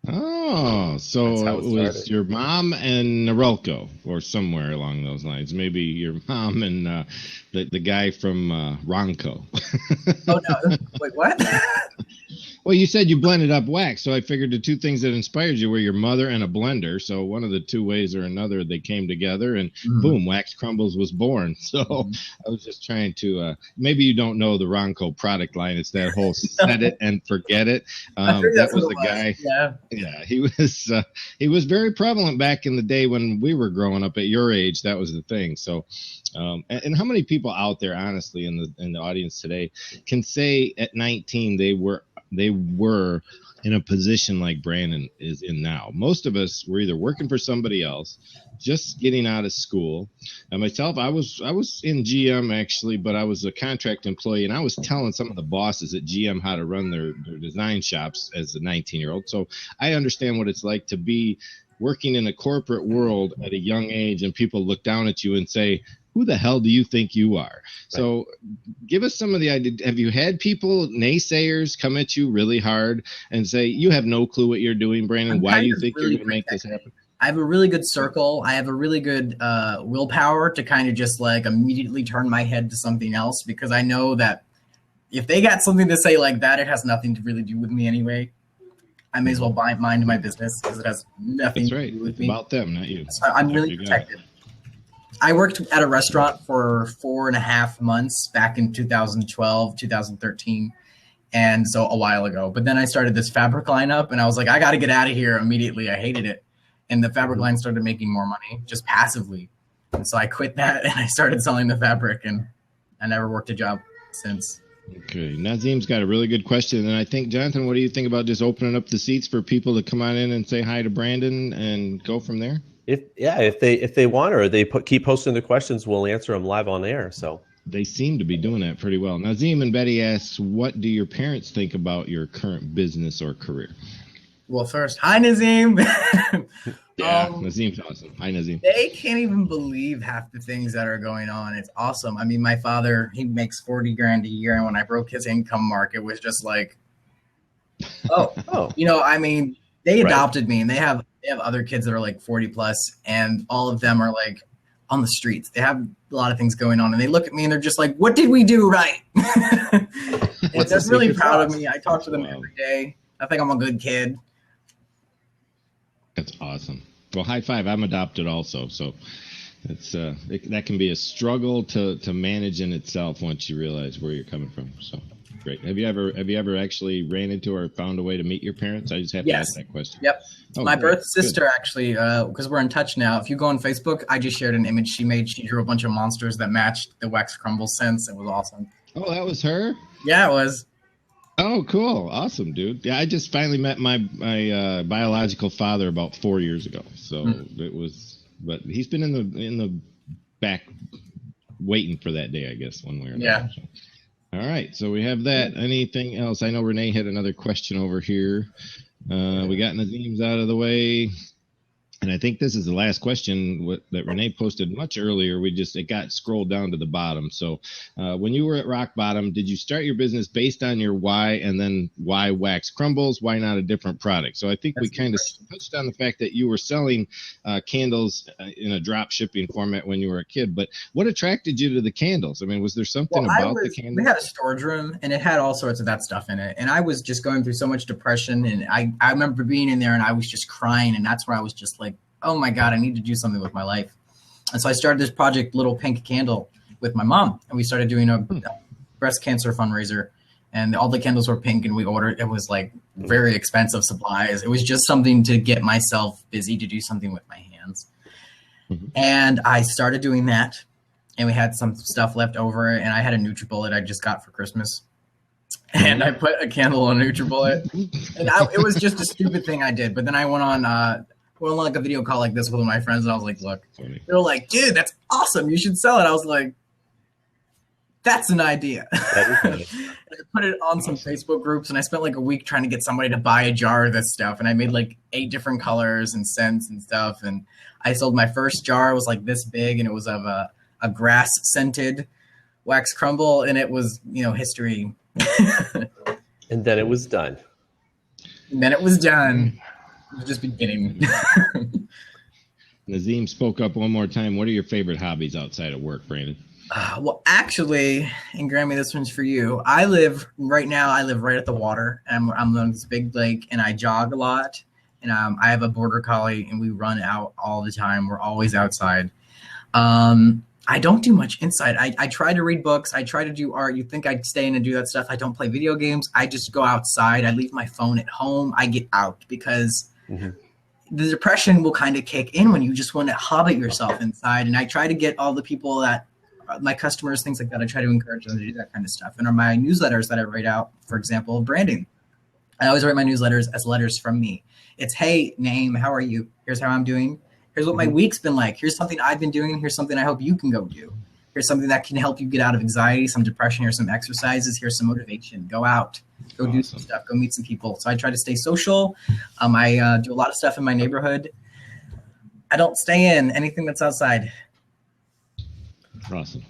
Speaker 1: Oh, so it was your mom and Norelco, or somewhere along those lines. Maybe your mom and the guy from Ronco.
Speaker 2: Oh no! Wait, what?
Speaker 1: Well, you said you blended up wax, so I figured the two things that inspired you were your mother and a blender. So one of the two ways or another they came together, and boom, Wax Crumbles was born. So I was just trying to. Maybe you don't know the Ronco product line. It's that whole set it and forget it. That was the guy. Yeah, he was very prevalent back in the day when we were growing up at your age. That was the thing. So. And how many people out there, honestly, in the audience today, can say at 19 they were in a position like Brandon is in now? Most of us were either working for somebody else, just getting out of school. And myself, I was in GM actually, but I was a contract employee, and I was telling some of the bosses at GM how to run their design shops as a 19-year-old. So I understand what it's like to be working in a corporate world at a young age, and people look down at you and say, who the hell do you think you are? Right. So give us some of the idea. Have you had people, naysayers, come at you really hard and say, you have no clue what you're doing, Brandon? Why do you think you're going to make this happen?
Speaker 2: I have a really good circle. I have a really good willpower to kind of just like immediately turn my head to something else, because I know that if they got something to say like that, it has nothing to really do with me anyway. I may as well mind my business, because it has nothing to do with me.
Speaker 1: It's about them, not you.
Speaker 2: So I'm really protected. I worked at a restaurant for 4.5 months back in 2012, 2013. And so a while ago. But then I started this fabric line up, and I was like, I got to get out of here immediately. I hated it. And the fabric line started making more money just passively. And so I quit that, and I started selling the fabric, and I never worked a job since.
Speaker 1: Okay. Nazim's got a really good question. And I think, Jonathan, what do you think about just opening up the seats for people to come on in and say hi to Brandon and go from there?
Speaker 3: If they want, or they keep posting the questions, we'll answer them live on air. So
Speaker 1: they seem to be doing that pretty well. Nazim and Betty asks, what do your parents think about your current business or career?
Speaker 2: Well, first, hi, Nazim.
Speaker 1: Nazim's awesome. Hi, Nazim.
Speaker 2: They can't even believe half the things that are going on. It's awesome. I mean, my father, he makes $40,000 a year, and when I broke his income mark, it was just like, oh, you know, I mean, they adopted me, and they have other kids that are like 40 plus, and all of them are like on the streets. They have a lot of things going on, and they look at me and they're just like, what did we do right? And they're really proud of me. I talk to them every day. I think I'm a good kid.
Speaker 1: That's awesome. Well, high five. I'm adopted also. So it's that can be a struggle to manage in itself once you realize where you're coming from. So great. Have you ever actually ran into or found a way to meet your parents? I just have to ask that question.
Speaker 2: Yep. My birth sister, actually, because we're in touch now. If you go on Facebook, I just shared an image she made. She drew a bunch of monsters that matched the Wax Crumble scents. It was awesome.
Speaker 1: Oh, that was her?
Speaker 2: Yeah, it was.
Speaker 1: Oh, cool. Awesome, dude. Yeah, I just finally met my biological father about 4 years ago. So it was, but he's been in the back waiting for that day, I guess, one way or another.
Speaker 2: Yeah.
Speaker 1: So. All right, so we have that. Anything else? I know Renee had another question over here. We got Nazim's out of the way. And I think this is the last question that Renee posted much earlier. It got scrolled down to the bottom. So when you were at rock bottom, did you start your business based on your why, and then why Wax Crumbles? Why not a different product? So I think we kind of touched on the fact that you were selling candles in a drop shipping format when you were a kid. But what attracted you to the candles? I mean, was there something about the candles?
Speaker 2: We had a storage room, and it had all sorts of that stuff in it. And I was just going through so much depression. And I remember being in there, and I was just crying. And that's where I was just like, oh my God, I need to do something with my life. And so I started this project, Little Pink Candle, with my mom. And we started doing a breast cancer fundraiser. And all the candles were pink, and we ordered, it was like very expensive supplies. It was just something to get myself busy, to do something with my hands. And I started doing that. And we had some stuff left over. And I had a NutriBullet I just got for Christmas. And I put a candle on NutriBullet. And it was just a stupid thing I did. But then I went on like a video call like this with my friends, and I was like, look, they're like, dude, that's awesome, you should sell it. I was like, that's an idea. I put it on some Facebook groups, and I spent like a week trying to get somebody to buy a jar of this stuff, and I made like 8 different colors and scents and stuff, and I sold my first jar. It was like this big, and it was of a grass scented Wax Crumble, and it was,
Speaker 3: history. And then it was done.
Speaker 2: We're just beginning.
Speaker 1: Nazim spoke up one more time. What are your favorite hobbies outside of work, Brandon?
Speaker 2: Well, actually, and Grammy, this one's for you. I live right at the water. And I'm on this big lake, and I jog a lot. And I have a border collie, and we run out all the time. We're always outside. I don't do much inside. I try to read books. I try to do art. You'd think I'd stay in and do that stuff. I don't play video games. I just go outside. I leave my phone at home. I get out because the depression will kind of kick in when you just want to hobbit yourself inside. And I try to get all the people that my customers, things like that. I try to encourage them to do that kind of stuff. And on my newsletters that I write out, for example, branding, I always write my newsletters as letters from me. It's, hey, name, how are you? Here's how I'm doing. Here's what my week's been like. Here's something I've been doing. Here's something I hope you can go do. Here's something that can help you get out of anxiety, some depression. Here's some exercises. Here's some motivation. Go out. Go do some stuff. Go meet some people. So I try to stay social. I do a lot of stuff in my neighborhood. I don't stay in anything that's outside.
Speaker 1: Awesome.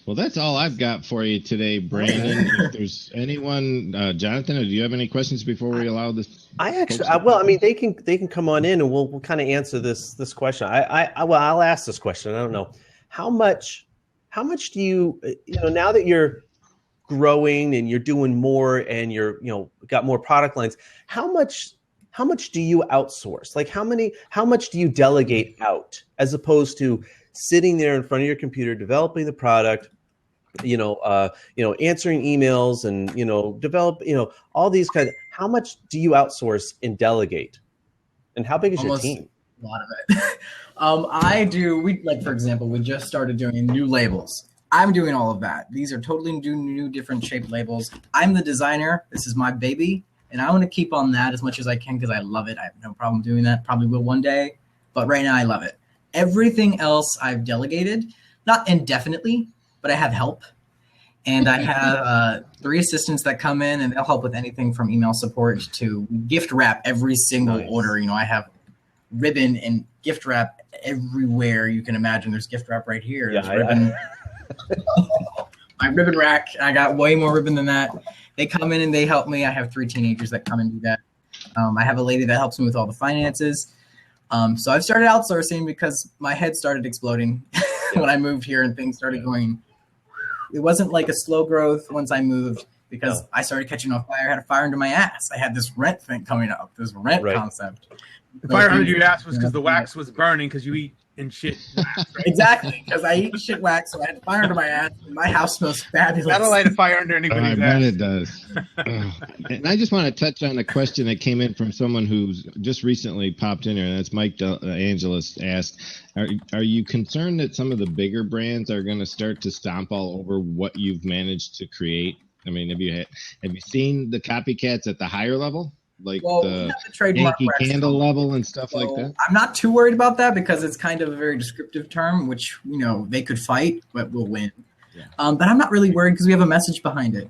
Speaker 1: Well, that's all I've got for you today, Brandon. If there's anyone, Jonathan, do you have any questions before we allow this?
Speaker 3: They can come on in and we'll kind of answer this question. I'll ask this question. I don't know how much do you now that you're growing and you're doing more and you're got more product lines, how much do you outsource? Like how much do you delegate out as opposed to sitting there in front of your computer developing the product? Answering emails and, develop, all these kinds. How much do you outsource and delegate? And how big is your team?
Speaker 2: A lot of it. For example, we just started doing new labels. I'm doing all of that. These are totally new different shaped labels. I'm the designer. This is my baby. And I want to keep on that as much as I can because I love it. I have no problem doing that. Probably will one day. But right now I love it. Everything else I've delegated, not indefinitely, but I have help. And I have 3 assistants that come in and they'll help with anything from email support to gift wrap every single order. I have ribbon and gift wrap everywhere you can imagine. There's gift wrap right here. There's ribbon. My ribbon rack. I got way more ribbon than that. They come in and they help me. I have 3 teenagers that come and do that. I have a lady that helps me with all the finances. So I've started outsourcing because my head started exploding when I moved here and things started going. It wasn't like a slow growth once I moved because I started catching on fire. I had a fire under my ass. I had this rent thing coming up, this rent concept.
Speaker 4: The fire under your ass was because the wax was burning because you eat and shit wax, right?
Speaker 2: Exactly, because I eat shit wax, so I had fire under my ass. And my house smells fabulous.
Speaker 4: That'll light a fire under anybody's ass.
Speaker 1: I bet it does. And I just want to touch on a question that came in from someone who's just recently popped in here, and that's Mike Angelis asked, are you concerned that some of the bigger brands are going to start to stomp all over what you've managed to create? I mean, have you seen the copycats at the higher level? Like the Yankee Candle level and stuff like that? I'm
Speaker 2: not too worried about that because it's kind of a very descriptive term, which, they could fight, but we'll win. Yeah. But I'm not really worried because we have a message behind it.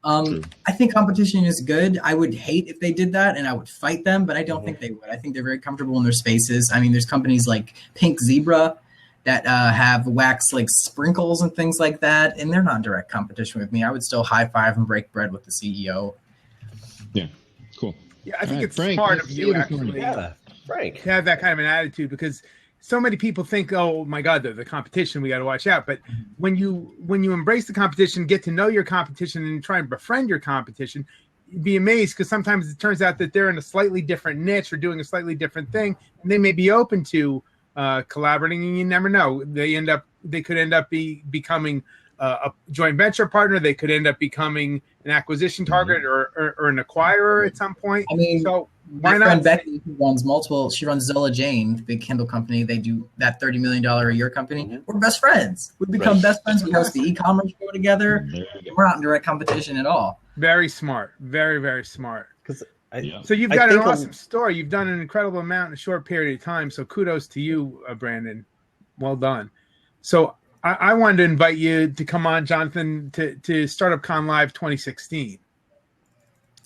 Speaker 2: I think competition is good. I would hate if they did that and I would fight them, but I don't think they would. I think they're very comfortable in their spaces. I mean, there's companies like Pink Zebra that have wax like sprinkles and things like that, and they're not in direct competition with me. I would still high five and break bread with the CEO.
Speaker 1: Yeah. Cool.
Speaker 4: Yeah, I think it's smart of you actually
Speaker 3: Frank,
Speaker 4: to have that kind of an attitude because so many people think, oh my God, the competition, we got to watch out. But when you embrace the competition, get to know your competition and try and befriend your competition, you'd be amazed because sometimes it turns out that they're in a slightly different niche or doing a slightly different thing. And they may be open to collaborating and you never know. They could end up becoming a joint venture partner. They could end up becoming an acquisition target or an acquirer at some point.
Speaker 2: I mean,
Speaker 4: so
Speaker 2: why not? My friend Becky, who runs she runs Zola Jane, the big Kindle company. They do that $30 million a year company. We're best friends. We become best friends. We host the e-commerce show together. We're not in direct competition at all.
Speaker 4: Very smart. Very, very smart. So you've got an awesome story. You've done an incredible amount in a short period of time. So kudos to you, Brandon. Well done. So I wanted to invite you to come on, Jonathan, to Startup Con Live 2016.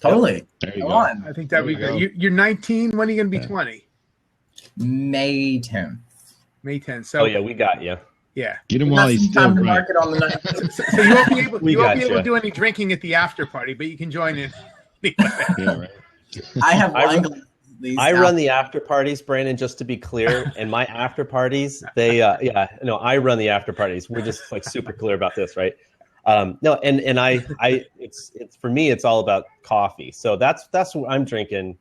Speaker 2: Totally.
Speaker 1: There you
Speaker 2: go.
Speaker 1: go.
Speaker 2: On.
Speaker 4: I think that would be good. You're 19. When are you going to be 20?
Speaker 2: May 10th.
Speaker 4: May 10th. So,
Speaker 3: we got you.
Speaker 4: Yeah.
Speaker 1: Get him while he's still bright.
Speaker 2: Market on the 9th.
Speaker 4: So you won't be able to do any drinking at the after party, but you can join in.
Speaker 2: I have wine glasses
Speaker 3: I run the after parties, Brandon, just to be clear. And my after parties, I run the after parties. We're just like super clear about this, right? No, and it's for me, it's all about coffee. So that's what I'm drinking.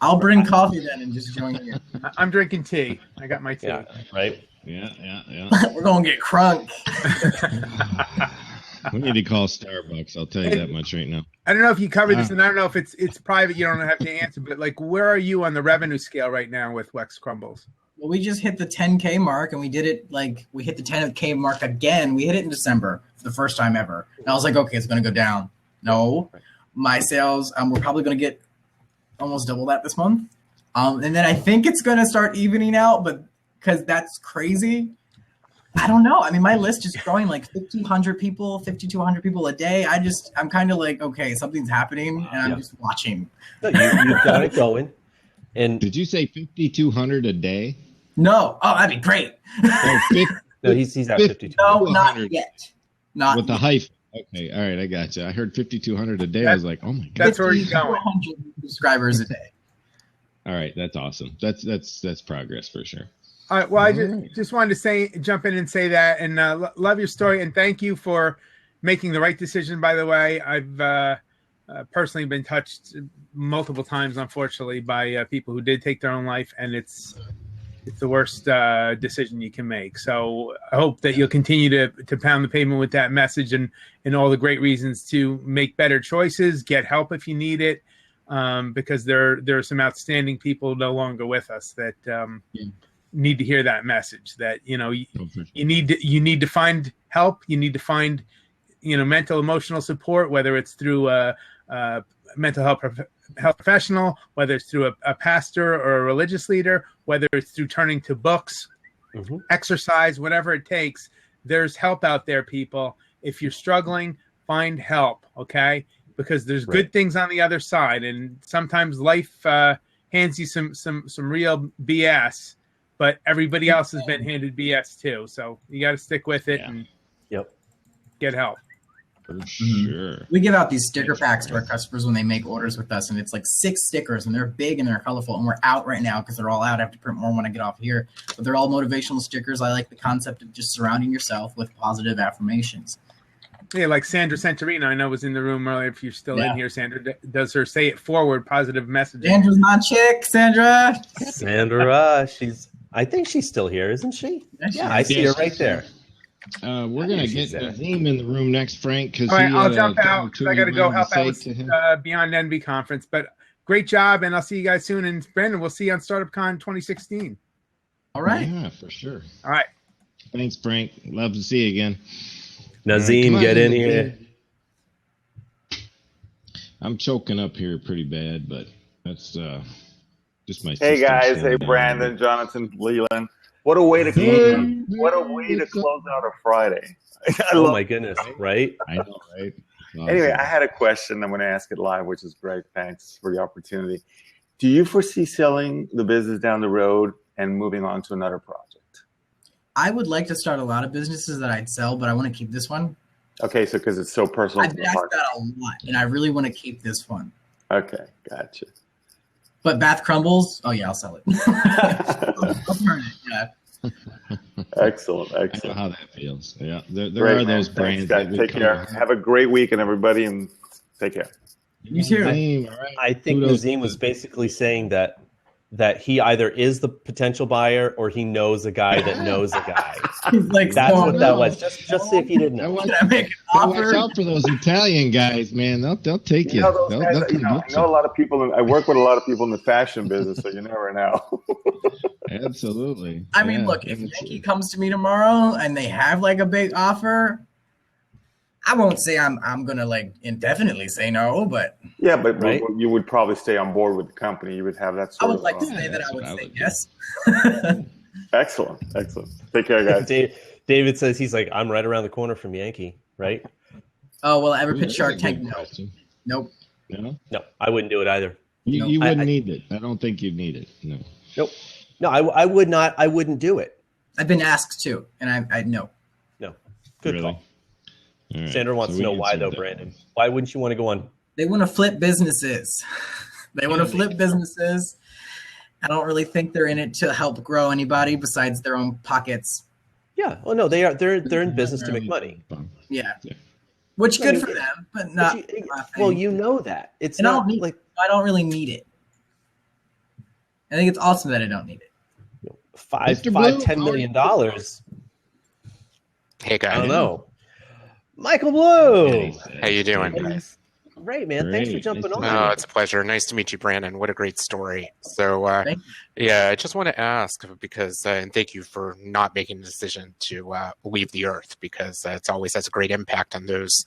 Speaker 2: I'll bring coffee then and just join you.
Speaker 4: I'm drinking tea. I got my tea.
Speaker 3: Yeah, right.
Speaker 1: Yeah.
Speaker 2: We're gonna get crunk.
Speaker 1: We need to call Starbucks. I'll tell you that much right now.
Speaker 4: I don't know if you covered this, and I don't know if it's private. You don't have to answer, but like, where are you on the revenue scale right now with Wex Crumbles?
Speaker 2: Well, we just hit the 10K mark, and we did it we hit the 10K mark again. We hit it in December for the first time ever. And I was like, okay, it's going to go down. No, my sales, we're probably going to get almost double that this month. And then I think it's going to start evening out, but because that's crazy. I don't know. I mean, my list is growing like 1,500 people, 5,200 people a day. I'm kind of like, okay, something's happening, and I'm just watching.
Speaker 3: No, you've got it going. And
Speaker 1: did you say 5,200 a day?
Speaker 2: No. Oh, that'd be great.
Speaker 3: No, he's at 52.
Speaker 2: No, not yet. Not
Speaker 1: with the hyphen. Okay, all right, I got you. I heard 5,200 a day. I was like, oh my god,
Speaker 4: that's where you're going.
Speaker 2: 5,200 subscribers a day.
Speaker 1: All right, that's awesome. That's progress for sure.
Speaker 4: All right. Well, I just wanted to jump in and say that, and love your story, and thank you for making the right decision. By the way, I've personally been touched multiple times, unfortunately, by people who did take their own life, and it's the worst decision you can make. So I hope that you'll continue to pound the pavement with that message and all the great reasons to make better choices, get help if you need it, because there are some outstanding people no longer with us that need to hear that message. That you need to find help. You need to find mental emotional support, whether it's through a mental health professional, whether it's through a pastor or a religious leader, whether it's through turning to books, exercise, whatever it takes. There's help out there, people. If you're struggling, find help, okay? Because there's good things on the other side, and sometimes life hands you some real BS, but everybody else has been handed BS too. So you got to stick with it and get help.
Speaker 1: For sure.
Speaker 2: We give out these sticker packs to our customers when they make orders with us, and it's like 6 stickers, and they're big and they're colorful, and we're out right now because they're all out. I have to print more when I get off here, but they're all motivational stickers. I like the concept of just surrounding yourself with positive affirmations.
Speaker 4: Yeah, like Sandra Santorino, I know was in the room earlier. If you're still in here, Sandra does her say it forward positive messaging.
Speaker 2: Sandra's my chick, Sandra.
Speaker 3: Sandra, I think she's still here, isn't she? Yeah, I see her right there.
Speaker 1: We're gonna get Nazim in the room next, Frank. Because
Speaker 4: all right, I'll jump out because I got to go help out with Beyond Envy conference. But great job, and I'll see you guys soon. And Brandon, we'll see you on Startup Con 2016.
Speaker 2: All right.
Speaker 1: Yeah, for sure.
Speaker 4: All right.
Speaker 1: Thanks, Frank. Love to see you again.
Speaker 3: Nazim, get in here.
Speaker 1: I'm choking up here pretty bad, but that's just my.
Speaker 5: Hey guys, hey Brandon, Jonathan, Leland. What a way to close out a Friday.
Speaker 3: Oh my goodness, right?
Speaker 1: I know, right? Awesome.
Speaker 5: Anyway, I had a question. I'm going to ask it live, which is great. Thanks for the opportunity. Do you foresee selling the business down the road and moving on to another project?
Speaker 2: I would like to start a lot of businesses that I'd sell, but I want to keep this one.
Speaker 5: Okay, so because it's so personal.
Speaker 2: I've asked that a lot, and I really want to keep this one.
Speaker 5: Okay, gotcha.
Speaker 2: But Bath Crumbles, oh yeah, I'll sell it. I'll turn it, yeah.
Speaker 5: Excellent.
Speaker 1: I know how that feels. Yeah, there are those brands.
Speaker 5: Thanks, guys. Take care. Have a great weekend, everybody, and take care.
Speaker 2: You too.
Speaker 1: Nazim, all right.
Speaker 3: I think Nazim was basically saying that he either is the potential buyer or he knows a guy that knows a guy.
Speaker 2: He's like,
Speaker 3: that's what that was. Just see if you didn't know.
Speaker 2: Can I make an offer?
Speaker 1: Watch out for those Italian guys, man. They'll take you.
Speaker 5: I know a lot of people. I work with a lot of people in the fashion business, so you never know.
Speaker 1: Absolutely.
Speaker 2: I mean, look, if Yankee comes to me tomorrow and they have like a big offer, I won't say I'm gonna like indefinitely say no, but
Speaker 5: yeah, but right? You would probably stay on board with the company. You would have that sort of.
Speaker 2: I would like to say that I would say yes.
Speaker 5: Excellent. Take care, guys.
Speaker 3: David says he's like, I'm right around the corner from Yankee, right?
Speaker 2: Oh, well, ever pitch Shark Tank? No.
Speaker 1: Nope.
Speaker 3: No, I wouldn't do it either.
Speaker 1: You wouldn't need it. I don't think you'd need it. No.
Speaker 3: Nope. No, I would not. I wouldn't do it.
Speaker 2: I've been asked to, and I no.
Speaker 3: No. Good
Speaker 1: really?
Speaker 3: call. Right. Sandra wants to know why, though, Brandon. Why wouldn't you want to go on?
Speaker 2: They want to flip businesses. They want to flip businesses. I don't really think they're in it to help grow anybody besides their own pockets.
Speaker 3: Yeah. Well, no, they're in business to make money.
Speaker 2: Yeah. Which good for them, but not.
Speaker 3: Well, you know that it's
Speaker 2: and
Speaker 3: not
Speaker 2: I don't really need it. I think it's awesome that I don't need it.
Speaker 3: $10 million.
Speaker 6: Hey guys.
Speaker 3: I don't know. Michael Blue.
Speaker 6: How you doing, guys?
Speaker 3: Great, man. Thanks for jumping on.
Speaker 6: Oh, it's a pleasure. Nice to meet you, Brandon. What a great story. So, yeah, I just want to ask because, and thank you for not making the decision to leave the earth, because it always has a great impact on those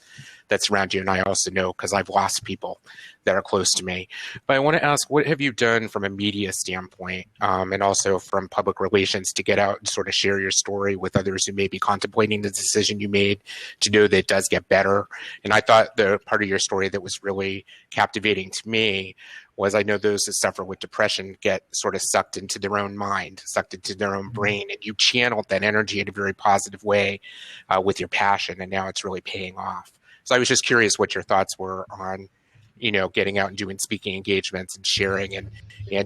Speaker 6: that surround you. And I also know, because I've lost people that are close to me. But I want to ask, what have you done from a media standpoint, and also from public relations, to get out and sort of share your story with others who may be contemplating the decision you made, to know that it does get better? And I thought the part of your story that was really captivating to me was, I know those that suffer with depression get sort of sucked into their own mind, sucked into their own brain, and you channeled that energy in a very positive way with your passion, and now it's really paying off. So I was just curious what your thoughts were on, getting out and doing speaking engagements and sharing, and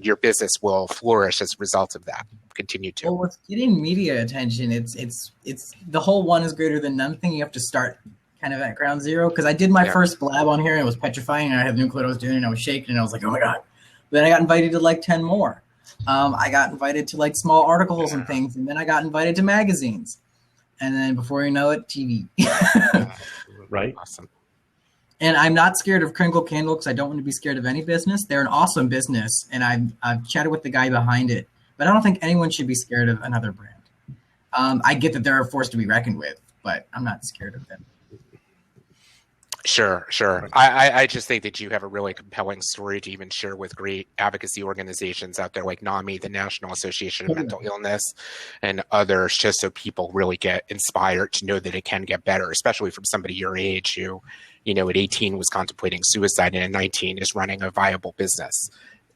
Speaker 6: your business will flourish as a result of that. Continue to.
Speaker 2: Well, with getting media attention, it's the whole one is greater than none thing. You have to start kind of at ground zero, because I did my first Blab on here and it was petrifying, and I had no clue what I was doing, and I was shaking, and I was like, oh my god. But then I got invited to like 10 more. I got invited to like small articles and things, and then I got invited to magazines, and then before you know it, TV.
Speaker 3: Right.
Speaker 6: Awesome.
Speaker 2: And I'm not scared of Crinkle Candle, because I don't want to be scared of any business. They're an awesome business, and I've chatted with the guy behind it, but I don't think anyone should be scared of another brand. I get that they're a force to be reckoned with, but I'm not scared of them.
Speaker 6: Sure. I just think that you have a really compelling story to even share with great advocacy organizations out there like NAMI, the National Association of Mental Illness, and others, just so people really get inspired to know that it can get better, especially from somebody your age who, at 18 was contemplating suicide, and at 19 is running a viable business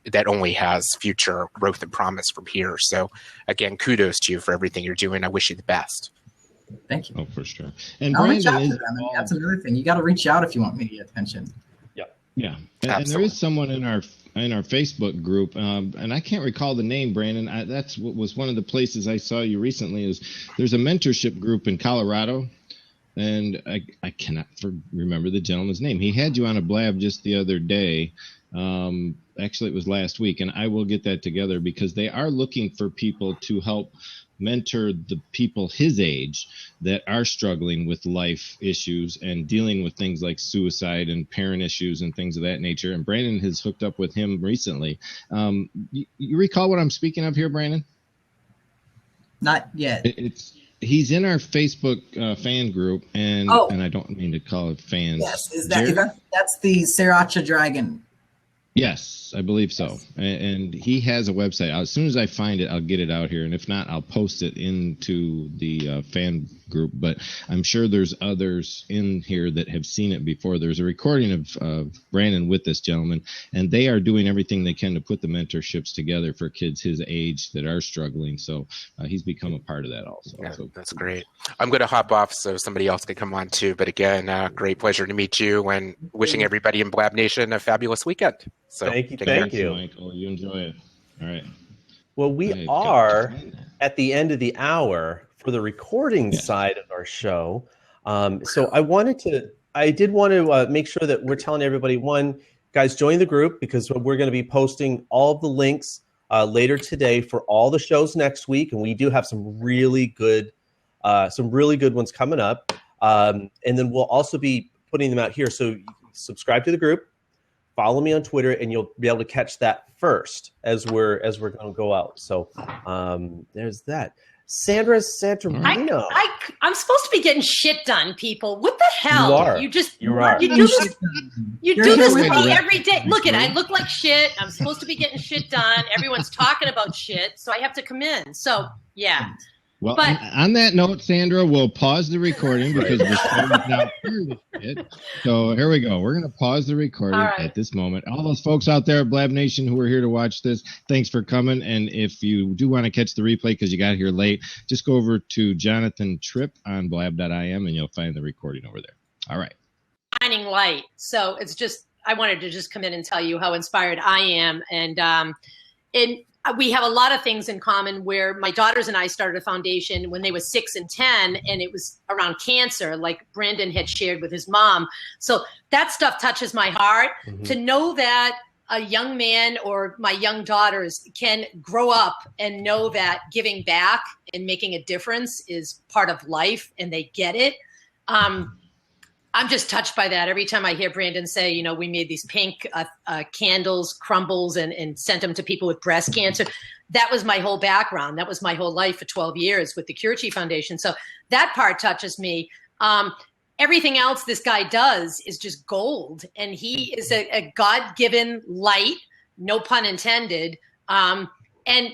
Speaker 6: that only has future growth and promise from here. So again, kudos to you for everything you're doing. I wish you the best.
Speaker 2: Thank you.
Speaker 1: Oh, for sure. And
Speaker 2: I'll reach
Speaker 1: Brandon
Speaker 2: out to them. I mean, that's another thing. You got to reach out if you want media attention.
Speaker 1: Yeah, and there is someone in our Facebook group, and I can't recall the name, Brandon. That's what was one of the places I saw you recently. Is there's a mentorship group in Colorado, and I cannot remember the gentleman's name. He had you on a Blab just the other day. Actually, it was last week, and I will get that together, because they are looking for people to help mentor the people his age that are struggling with life issues and dealing with things like suicide and parent issues and things of that nature. And Brandon has hooked up with him recently. You recall what I'm speaking of here, Brandon?
Speaker 2: Not yet.
Speaker 1: He's in our Facebook fan group, and I don't mean to call it fans.
Speaker 2: Yes, that's the Sriracha Dragon.
Speaker 1: Yes, I believe so. And he has a website. As soon as I find it, I'll get it out here. And if not, I'll post it into the fan group. But I'm sure there's others in here that have seen it before. There's a recording of Brandon with this gentleman, and they are doing everything they can to put the mentorships together for kids his age that are struggling. So he's become a part of that also.
Speaker 6: Yeah,
Speaker 1: so
Speaker 6: that's great. I'm going to hop off so somebody else can come on too. But again, great pleasure to meet you, and wishing everybody in Blab Nation a fabulous weekend. So
Speaker 3: thank you,
Speaker 1: Michael. You enjoy it. All right.
Speaker 3: Well, we are at the end of the hour for the recording side of our show. So I did want to make sure that we're telling everybody, one, guys, join the group, because we're going to be posting all of the links later today for all the shows next week, and we do have some really good ones coming up. And then we'll also be putting them out here. So subscribe to the group. Follow me on Twitter, and you'll be able to catch that first as we're going to go out. So there's that. Sandra Santorino.
Speaker 7: I'm supposed to be getting shit done, people. What the hell?
Speaker 3: You are.
Speaker 7: You
Speaker 3: are.
Speaker 7: You do this. You do this with me every day. Look I look like shit. I'm supposed to be getting shit done. Everyone's talking about shit, so I have to come in. So yeah.
Speaker 1: Well, on that note, Sandra, we'll pause the recording because the show is now clearly fit. So here we go. We're going to pause the recording at this moment. All those folks out there at Blab Nation who are here to watch this, thanks for coming. And if you do want to catch the replay because you got here late, just go over to Jonathan Tripp on blab.im and you'll find the recording over there. All right.
Speaker 7: Shining light. So it's just, I wanted to just come in and tell you how inspired I am. And we have a lot of things in common where my daughters and I started a foundation when they were 6 and 10, and it was around cancer, like Brandon had shared with his mom. So that stuff touches my heart. To know that a young man or my young daughters can grow up and know that giving back and making a difference is part of life and they get it. I'm just touched by that. Every time I hear Brandon say, you know, we made these pink candles, crumbles, and sent them to people with breast cancer. That was my whole background. That was my whole life for 12 years with the Cure Chi Foundation. So that part touches me. Everything else this guy does is just gold. And he is a God-given light, no pun intended. And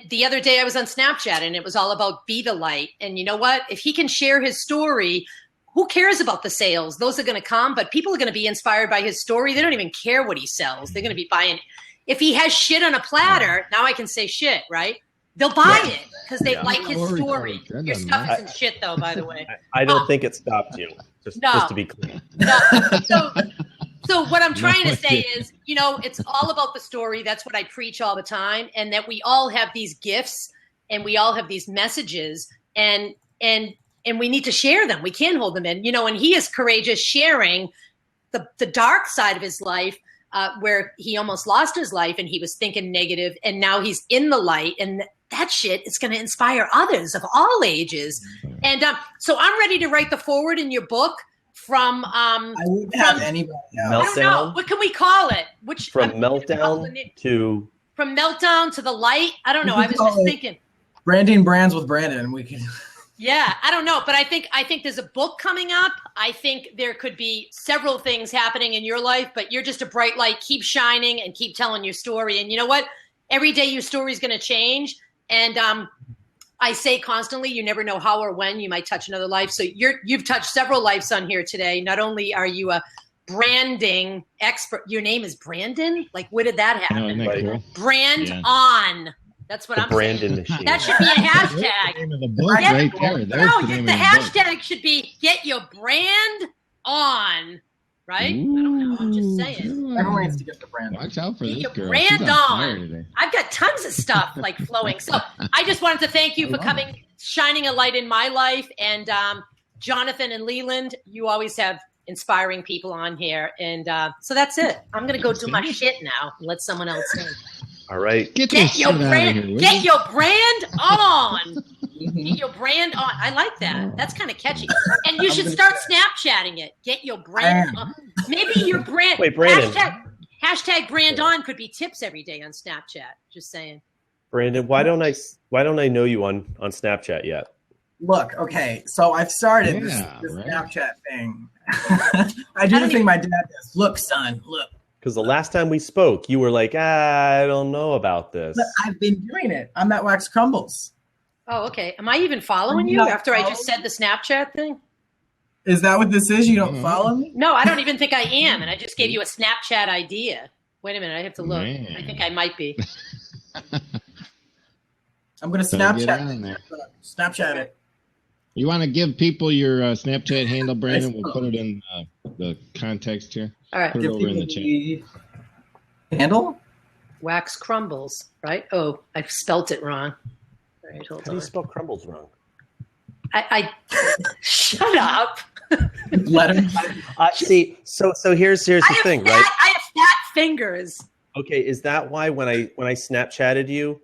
Speaker 7: the other day I was on Snapchat and it was all about be the light. And you know what? If he can share his story, who cares about the sales? Those are going to come, but people are going to be inspired by his story. They don't even care what he sells. They're going to be buying. If he has shit on a platter, now I can say shit, right? They'll buy it because they like his story. Your stuff isn't shit, though, by the way.
Speaker 3: I don't think it stopped you, just to be clear.
Speaker 7: No. So what I'm trying to say is, you know, it's all about the story. That's what I preach all the time, and that we all have these gifts and we all have these messages, and we need to share them. We can't hold them in, you know, and he is courageous sharing the dark side of his life, where he almost lost his life and he was thinking negative, and now he's in the light, and that shit is going to inspire others of all ages. And so I'm ready to write the forward in your book from
Speaker 2: I wouldn't have anybody else.
Speaker 7: I don't know. What can we call it?
Speaker 3: From meltdown
Speaker 7: to the light? I don't know. I was just thinking.
Speaker 2: Branding brands with Brandon. We can.
Speaker 7: Yeah, I don't know, but I think there's a book coming up. I think there could be several things happening in your life, but you're just a bright light. Keep shining and keep telling your story. And you know what? Every day your story is going to change. And I say constantly, you never know how or when you might touch another life. So you've touched several lives on here today. Not only are you a branding expert, your name is Brandon. Like, where did that happen?
Speaker 1: Oh, cool?
Speaker 7: Brand on. That's what I'm
Speaker 3: Brandon
Speaker 7: saying.
Speaker 3: machine.
Speaker 7: That should be a hashtag.
Speaker 1: The name of the book right there.
Speaker 7: The hashtag should be get your brand on. Right?
Speaker 1: Ooh,
Speaker 7: I don't know. I'm just saying.
Speaker 2: Everyone needs to get the brand.
Speaker 1: Watch out for this girl.
Speaker 7: Brand
Speaker 1: She's on fire
Speaker 7: on.
Speaker 1: today.
Speaker 7: I've got tons of stuff like flowing. So I just wanted to thank you for coming, shining a light in my life. And Jonathan and Leland, you always have inspiring people on here. And so that's it. I'm going to go do my shit now and let someone else in.
Speaker 3: All right.
Speaker 1: Get
Speaker 7: your brand. Get your brand on.
Speaker 1: Mm-hmm.
Speaker 7: Get your brand on. I like that. That's kind of catchy. And you should start Snapchatting it. Get your brand on. Maybe your brand.
Speaker 3: Wait, Brandon.
Speaker 7: Hashtag brand on could be tips every day on Snapchat. Just saying.
Speaker 3: Brandon, why don't I know you on Snapchat yet?
Speaker 2: Look, okay, so I've started this
Speaker 1: right.
Speaker 2: Snapchat thing. I do the thing my dad does. Look, son, look.
Speaker 3: Because the last time we spoke, you were like, I don't know about this.
Speaker 2: But I've been doing it. I'm that Wax Crumbles.
Speaker 7: Oh, okay. Am I even following you after I just said the Snapchat thing?
Speaker 2: Is that what this is? You don't follow me?
Speaker 7: No, I don't even think I am. And I just gave you a Snapchat idea. Wait a minute. I have to look.
Speaker 1: Man.
Speaker 7: I think I might be.
Speaker 2: I'm going to Snapchat. Snapchat it.
Speaker 1: You want to give people your Snapchat handle, Brandon? We'll put it in the context here.
Speaker 7: All right.
Speaker 1: Put it over in the chat.
Speaker 2: Handle?
Speaker 7: Wax Crumbles, right? Oh, I spelt it wrong. All right, hold
Speaker 3: How do
Speaker 7: on.
Speaker 3: you spell crumbles wrong?
Speaker 7: I shut up.
Speaker 2: Letter.
Speaker 3: See, so here's the thing, right?
Speaker 7: I have fat fingers.
Speaker 3: Okay, is that why when I Snapchatted you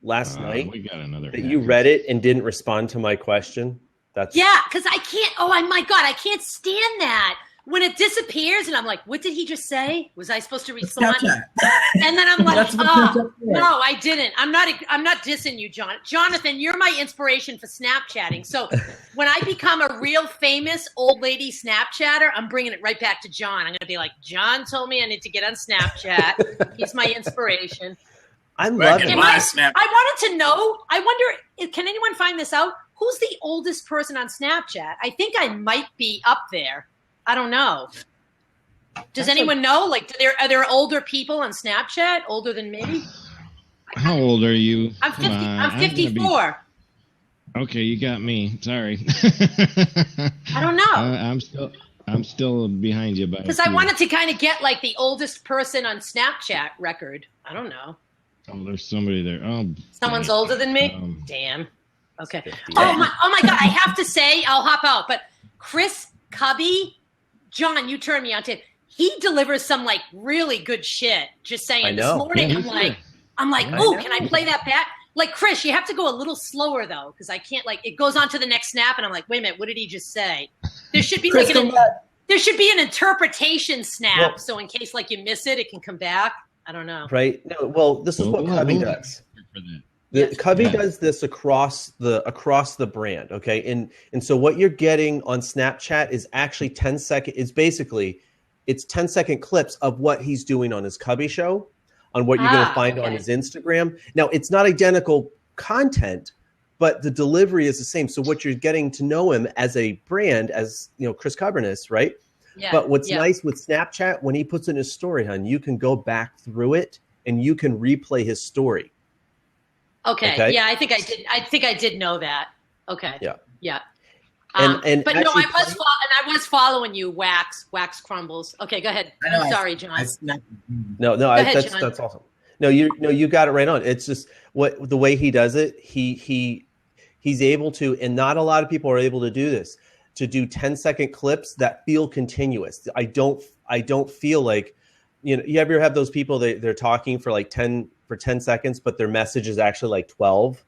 Speaker 3: last night
Speaker 1: We got another
Speaker 3: that you read it and didn't respond to my question? Because
Speaker 7: I can't. Oh my God, I can't stand that when it disappears, and I'm like, what did he just say? Was I supposed to respond?
Speaker 2: Snapchat.
Speaker 7: And then I'm like,
Speaker 2: That's what Snapchat's for.
Speaker 7: no, I didn't. I'm not dissing you, Jonathan. You're my inspiration for Snapchatting. So when I become a real famous old lady Snapchatter, I'm bringing it right back to John. I'm going to be like, John told me I need to get on Snapchat. He's my inspiration.
Speaker 3: I'm loving it.
Speaker 7: I wanted to know. I wonder, can anyone find this out? Who's the oldest person on Snapchat? I think I might be up there. I don't know. Does anyone know? Like, are there older people on Snapchat older than me?
Speaker 1: How old are you?
Speaker 7: I'm 50. I'm 54.
Speaker 1: Okay, you got me. Sorry.
Speaker 7: I don't know.
Speaker 1: I'm still behind you by.
Speaker 7: Because I wanted to kind of get like the oldest person on Snapchat record. I don't know.
Speaker 1: Oh, there's somebody there. Oh,
Speaker 7: Someone's older than me? Damn. Okay.
Speaker 3: 50.
Speaker 7: Oh my God. I have to say, I'll hop out, but Chris Cubby, John, you turned me on to it. He delivers some like really good shit. Just saying.
Speaker 3: I know.
Speaker 7: This morning,
Speaker 1: Yeah,
Speaker 7: I'm like,
Speaker 1: I
Speaker 7: oh,
Speaker 1: know.
Speaker 7: can I play that back? Like, Chris, you have to go a little slower though, because I can't like it goes on to the next snap, and I'm like, wait a minute, what did he just say? There should be
Speaker 2: Chris,
Speaker 7: like there should be an interpretation snap, so in case like you miss it, it can come back. I don't know.
Speaker 3: Right? No, well, this is what Cubby does. Cubby does this across the brand, okay? And so what you're getting on Snapchat is actually 10-second. It's 10-second clips of what he's doing on his Cubby show, on what you're going to find on his Instagram. Now, it's not identical content, but the delivery is the same. So what you're getting to know him as a brand, as Chris Cuberness, right?
Speaker 7: Yeah.
Speaker 3: But what's nice with Snapchat, when he puts in his story, hon, you can go back through it and you can replay his story.
Speaker 7: Okay. Yeah, I think I did know that. Okay.
Speaker 3: Yeah.
Speaker 7: Yeah.
Speaker 3: And
Speaker 7: but
Speaker 3: actually,
Speaker 7: no, I was following you. Wax crumbles. Okay, go ahead. I'm sorry, John.
Speaker 3: That's awesome. No, you got it right on. It's just the way he does it. He's able to, and not a lot of people are able to do this. To do 10-second clips that feel continuous. I don't feel like, you ever have those people they're talking for like 10 seconds, but their message is actually like 12.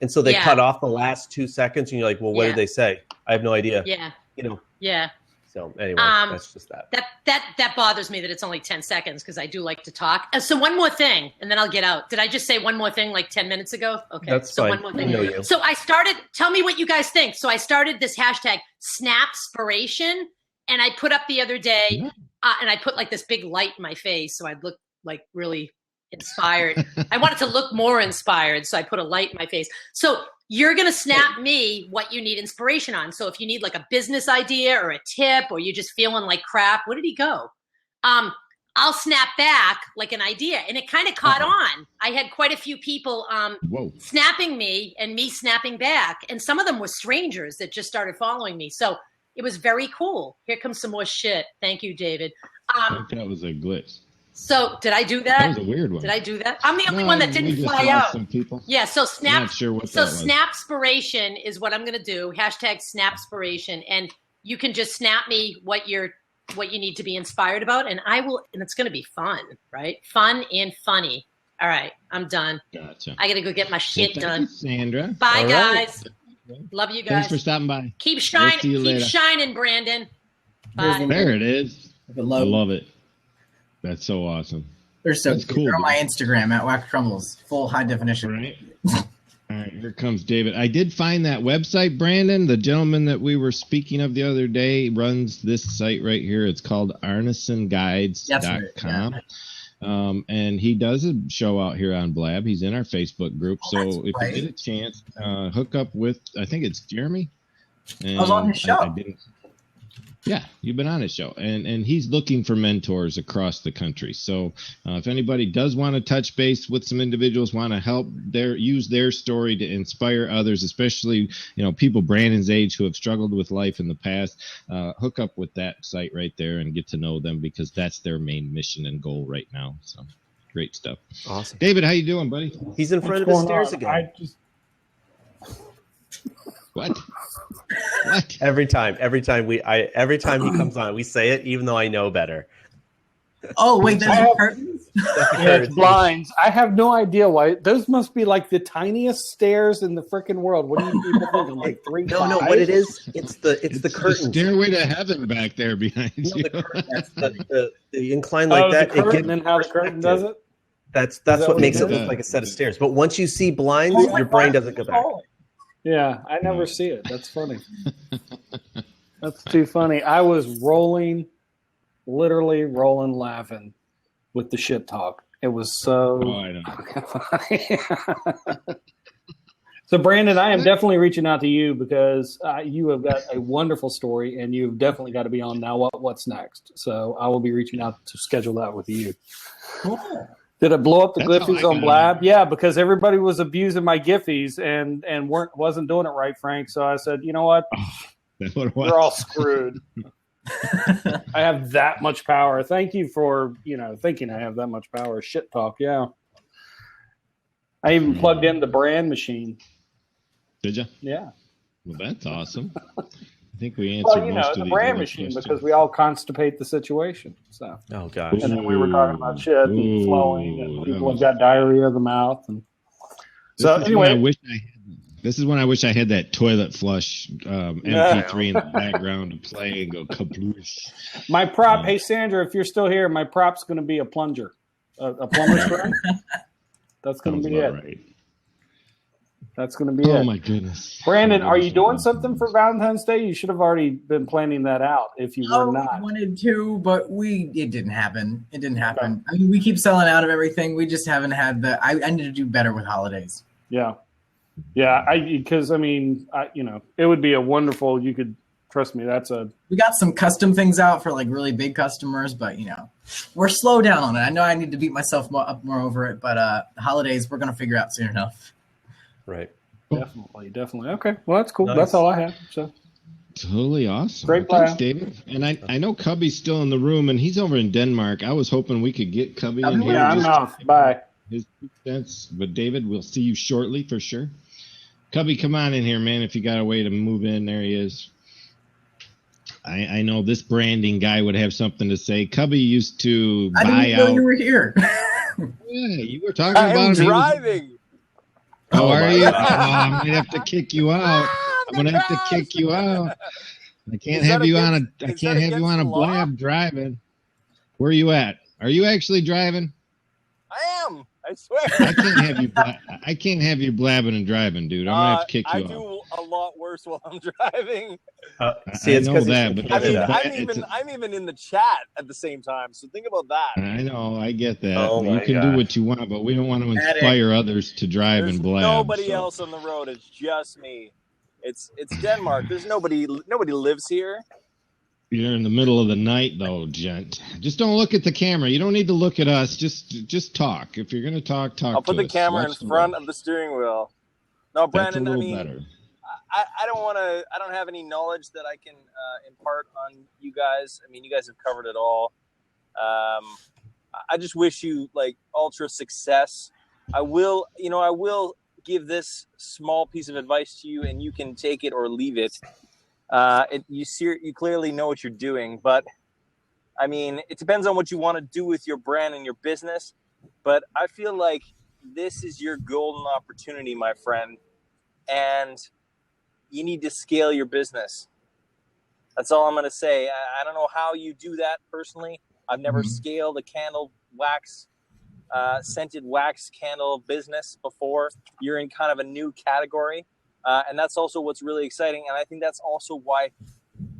Speaker 3: And so they cut off the last 2 seconds and you're like, well, what did they say? I have no idea.
Speaker 7: Yeah.
Speaker 3: Yeah. So anyway, that's just that.
Speaker 7: That bothers me that it's only 10 seconds because I do like to talk. So one more thing, and then I'll get out. Did I just say one more thing like 10 minutes ago? Okay.
Speaker 3: That's fine.
Speaker 7: One more thing.
Speaker 3: I know you.
Speaker 7: So I started, tell me what you guys think. So I started this hashtag Snapspiration, and I put up the other day, and I put like this big light in my face so I'd look like really inspired. I wanted to look more inspired, so I put a light in my face. So you're going to snap me what you need inspiration on. So if you need like a business idea or a tip, or you're just feeling like crap, where did he go? I'll snap back like an idea. And it kind of caught on. I had quite a few people snapping me and me snapping back. And some of them were strangers that just started following me. So it was very cool. Here comes some more shit. Thank you, David.
Speaker 1: I think that was a glitch.
Speaker 7: So did I do that?
Speaker 1: That was a weird one.
Speaker 7: Did I do that? I'm the only one that didn't fly out.
Speaker 1: Some people.
Speaker 7: Yeah. So
Speaker 1: I'm not sure what that was.
Speaker 7: Snapspiration is what I'm going to do. Hashtag Snapspiration. And you can just snap me what you need to be inspired about. And I will, and it's going to be fun, right? Fun and funny. All right. I'm done.
Speaker 1: Gotcha.
Speaker 7: I got to go get my shit done.
Speaker 1: You, Sandra.
Speaker 7: Bye, guys. Love you guys.
Speaker 1: Thanks for stopping by.
Speaker 7: Keep shining. Keep shining, Brandon. Bye.
Speaker 1: There it is. I love it. That's so awesome.
Speaker 2: They're so
Speaker 1: That's cool.
Speaker 2: They're on my Instagram at Whack Crumbles, full high definition.
Speaker 1: Right. All right, here comes David. I did find that website, Brandon. The gentleman that we were speaking of the other day runs this site right here. It's called arnesenguides.com. Right, and he does a show out here on Blab. He's in our Facebook group. So if you get a chance, hook up with, I think it's Jeremy. And
Speaker 2: I was on his show.
Speaker 1: I didn't. Yeah, you've been on his show, and he's looking for mentors across the country. So if anybody does want to touch base with some individuals, want to help use their story to inspire others, especially people Brandon's age who have struggled with life in the past, hook up with that site right there and get to know them, because that's their main mission and goal right now. So great stuff.
Speaker 3: Awesome.
Speaker 1: David, how you doing, buddy?
Speaker 3: He's in front of the stairs again.
Speaker 1: What?
Speaker 3: Every time he comes on, we say it, even though I know better.
Speaker 2: Oh wait, there's curtains.
Speaker 8: It's blinds. I have no idea why. Those must be like the tiniest stairs in the freaking world. What do you people think? Like 3
Speaker 3: No, what it is? It's the curtains.
Speaker 1: The stairway to heaven back there behind you.
Speaker 3: The incline like that.
Speaker 8: The curtain, and how the curtain does it.
Speaker 3: That's what makes it look like a set of stairs. But once you see blinds, your brain doesn't go back.
Speaker 8: Yeah, I never see it. That's funny. That's too funny. I was literally rolling laughing with the shit talk. It was so funny. So, Brandon, I am definitely reaching out to you because you have got a wonderful story, and you've definitely got to be on Now What's Next. So I will be reaching out to schedule that with you.
Speaker 2: Cool.
Speaker 8: Did it blow up the Giphies on Blab? Yeah, because everybody was abusing my Giphies and wasn't doing it right, Frank. So I said, you know what? We're all screwed. I have that much power. Thank you for thinking I have that much power. Shit talk, yeah. I even plugged in the brand machine.
Speaker 1: Did you?
Speaker 8: Yeah.
Speaker 1: Well, that's awesome. I think we answered most of
Speaker 8: the
Speaker 1: these
Speaker 8: brand
Speaker 1: other
Speaker 8: machine
Speaker 1: questions.
Speaker 8: because we all constipate the situation. So.
Speaker 3: Oh gosh.
Speaker 8: And then we were talking about shit and flowing, and people have got diarrhea of the mouth. And so anyway,
Speaker 1: this is when I wish I had that toilet flush MP3 in the background to play and go kaploosh.
Speaker 8: My prop, hey Sandra, if you're still here, my prop's going to be a plunger, a plumber's friend. That's going to be it. Right. That's going to be it.
Speaker 1: Oh my goodness,
Speaker 8: Brandon, are you doing something for Valentine's Day? You should have already been planning that out. If you were not,
Speaker 2: I wanted to, but it didn't happen. It didn't happen. I mean, we keep selling out of everything. We just haven't had I need to do better with holidays.
Speaker 8: Yeah. Because it would be a wonderful. You could trust me.
Speaker 2: We got some custom things out for like really big customers, but we're slow down on it. I know I need to beat myself up more over it, but the holidays we're gonna figure out soon enough.
Speaker 3: Right.
Speaker 8: Definitely. Okay. Well, that's cool.
Speaker 3: Nice.
Speaker 8: That's all I have. So.
Speaker 1: Totally awesome.
Speaker 8: Great
Speaker 1: plan.
Speaker 8: Thanks,
Speaker 1: David. And I know Cubby's still in the room, and he's over in Denmark. I was hoping we could get Cubby in here.
Speaker 8: Yeah, I'm off. Bye.
Speaker 1: His 2 cents. But David, we'll see you shortly for sure. Cubby, come on in here, man. If you got a way to move in, there he is. I know this branding guy would have something to say. Cubby used to buy out.
Speaker 2: I didn't know you were here.
Speaker 1: Yeah, you were talking about him.
Speaker 9: I'm driving.
Speaker 1: How are you? I'm gonna have to kick you out. I'm gonna have to kick you out. I can't have you on a Blab driving. Where are you at? Are you actually driving?
Speaker 9: I am. I swear.
Speaker 1: I can't have you blabbing and driving, dude. I'm gonna have to kick you out.
Speaker 9: I do a lot worse while I'm driving.
Speaker 3: See, it's
Speaker 1: I know that, but
Speaker 9: I'm even in the chat at the same time. So think about that.
Speaker 1: I know, I get that.
Speaker 3: Oh
Speaker 1: you can do what you want, but we don't want to inspire others to drive and blab.
Speaker 9: Nobody else on the road. It's just me. It's Denmark. There's nobody lives here.
Speaker 1: You're in the middle of the night, though, gent. Just don't look at the camera. You don't need to look at us. Just talk. If you're gonna talk.
Speaker 9: I'll put the camera in front of the steering wheel. No, Brandon.
Speaker 1: Better.
Speaker 9: I don't have any knowledge that I can impart on you guys. I mean, you guys have covered it all. I just wish you like ultra success. I will give this small piece of advice to you, and you can take it or leave it. You clearly know what you're doing, but I mean, it depends on what you want to do with your brand and your business. But I feel like this is your golden opportunity, my friend, and you need to scale your business. That's all I'm going to say. I don't know how you do that personally. I've never scaled a candle wax, scented wax candle business before. You're in kind of a new category. And that's also what's really exciting. And I think that's also why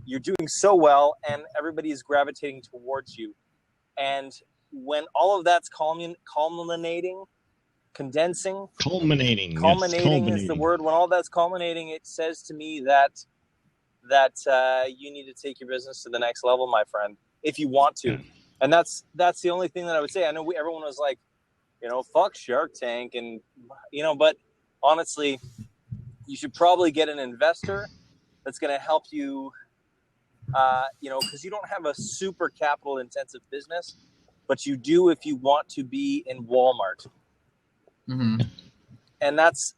Speaker 9: you're doing so well and everybody is gravitating towards you. And when all of that's culminating is the word. When all that's culminating, it says to me that you need to take your business to the next level, my friend, if you want to. And that's the only thing that I would say. I know everyone was like, fuck Shark Tank, and but honestly, you should probably get an investor that's going to help you, because you don't have a super capital intensive business, but you do if you want to be in Walmart. Mm-hmm. And that's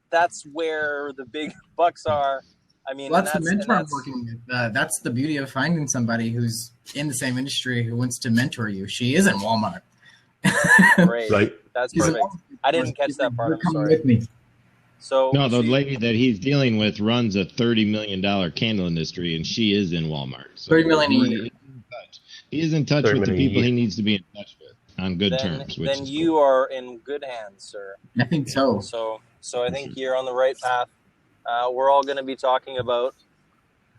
Speaker 9: where the big bucks are. I mean,
Speaker 2: that's the mentor I'm working with. That's the beauty of finding somebody who's in the same industry who wants to mentor you. She is in Walmart.
Speaker 9: Great. Right. That's perfect. I didn't catch that part. I'm sorry. With me.
Speaker 1: So no, the lady that he's dealing with runs a $30 million candle industry, and she is in Walmart. So
Speaker 2: $30 million a year.
Speaker 1: He is in touch with the people he needs to be in touch with on good terms.
Speaker 9: Then you are in good hands, sir.
Speaker 2: I think so.
Speaker 9: So I think you're on the right path. We're all going to be talking about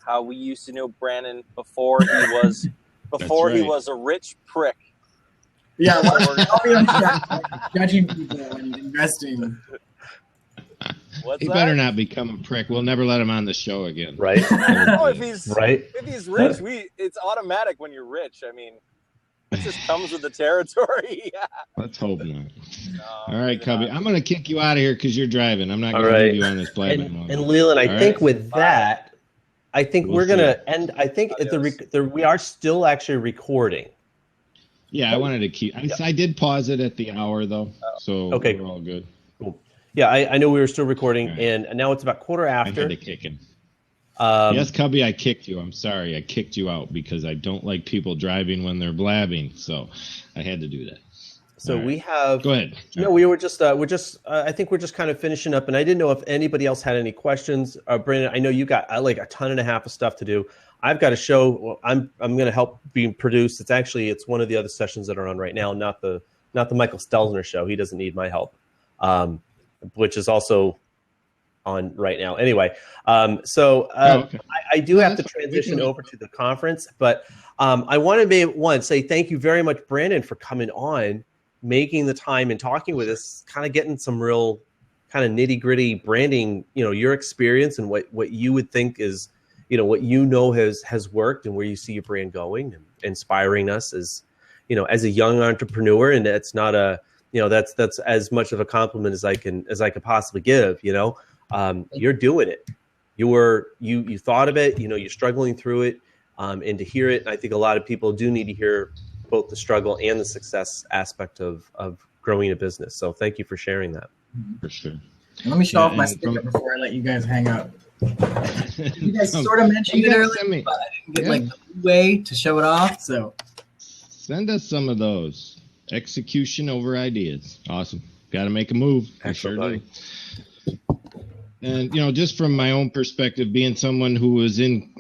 Speaker 9: how we used to know Brandon before he was he was a rich prick.
Speaker 2: Yeah, I'll be on judging people and investing.
Speaker 1: He better not become a prick. We'll never let him on the show again.
Speaker 3: Right?
Speaker 9: If he's rich, it's automatic when you're rich. I mean, it just comes with the territory. Yeah.
Speaker 1: Let's hope not. No, all right, Cubby. I'm going to kick you out of here because you're driving. I'm not going to leave you on this platform.
Speaker 3: And Leland, I think with that, we're going to end. I think we are still actually recording.
Speaker 1: Yeah, I wanted to keep. I did pause it at the hour though, so we're all good.
Speaker 3: Cool. Yeah, I know we were still recording, and now it's about quarter after.
Speaker 1: I had to kick him. Yes, Cubby, I kicked you. I'm sorry. I kicked you out because I don't like people driving when they're blabbing. So I had to do that.
Speaker 3: So we have.
Speaker 1: Go ahead.
Speaker 3: No, we're just. I think we're just kind of finishing up, and I didn't know if anybody else had any questions. Brandon, I know you got like a ton and a half of stuff to do. I've got a show. Well, I'm going to help being produced. It's one of the other sessions that are on right now, not the Michael Stelzner show. He doesn't need my help, which is also on right now. Anyway, I do have to transition over to the conference, but I want to say thank you very much, Brandon, for coming on, making the time and talking with us, kind of getting some real kind of nitty gritty branding, your experience and what you would think is, what has worked and where you see your brand going, and inspiring us as a young entrepreneur. And it's not that's as much of a compliment as I could possibly give. You're doing it. You thought of it. You're struggling through it, and to hear it. And I think a lot of people do need to hear both the struggle and the success aspect of growing a business. So thank you for sharing that.
Speaker 1: For sure.
Speaker 2: Let me show off my sticker before I let you guys hang up. You guys sort of mentioned it earlier, but I didn't get the way to show it off. So
Speaker 1: send us some of those. Execution over ideas. Awesome. Got to make a move.
Speaker 3: Excellent,
Speaker 1: sure do. And, just from my own perspective, being someone who was in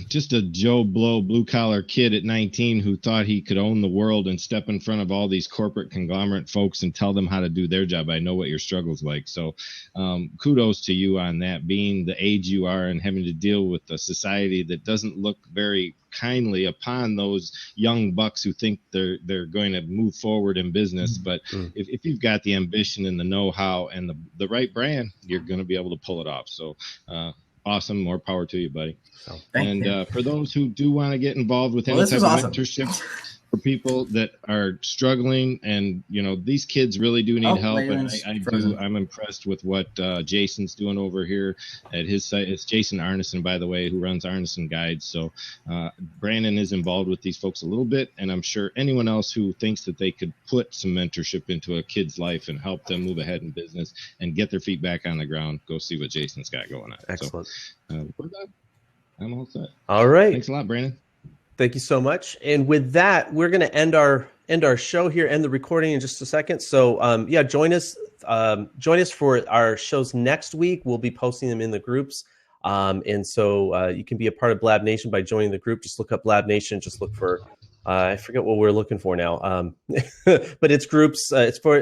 Speaker 1: just a Joe Blow blue collar kid at 19 who thought he could own the world and step in front of all these corporate conglomerate folks and tell them how to do their job. I know what your struggle's like. So kudos to you on that, being the age you are and having to deal with a society that doesn't look very kindly upon those young bucks who think they're going to move forward in business. But if you've got the ambition and the know-how and the right brand, you're going to be able to pull it off. So awesome. More power to you, buddy.
Speaker 2: Thank you.
Speaker 1: For those who do want to get involved with any type of mentorship for people that are struggling, and these kids really do need help, and I'm impressed with what Jason's doing over here at his site. It's Jason Arneson, by the way, who runs Arneson Guides. So Brandon is involved with these folks a little bit, and I'm sure anyone else who thinks that they could put some mentorship into a kid's life and help them move ahead in business and get their feet back on the ground, go see what Jason's got going on.
Speaker 3: Excellent.
Speaker 1: So, I'm all set.
Speaker 3: All right.
Speaker 1: Thanks a lot, Brandon.
Speaker 3: Thank you so much. And with that, we're going to end our show here, end the recording in just a second. So join us for our shows next week. We'll be posting them in the groups. And so you can be a part of Blab Nation by joining the group. Just look up Blab Nation. Just look for, I forget what we're looking for now. But it's groups. It's for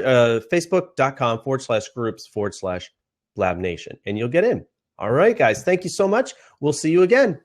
Speaker 3: facebook.com/groups/Blab Nation. And you'll get in. All right, guys. Thank you so much. We'll see you again.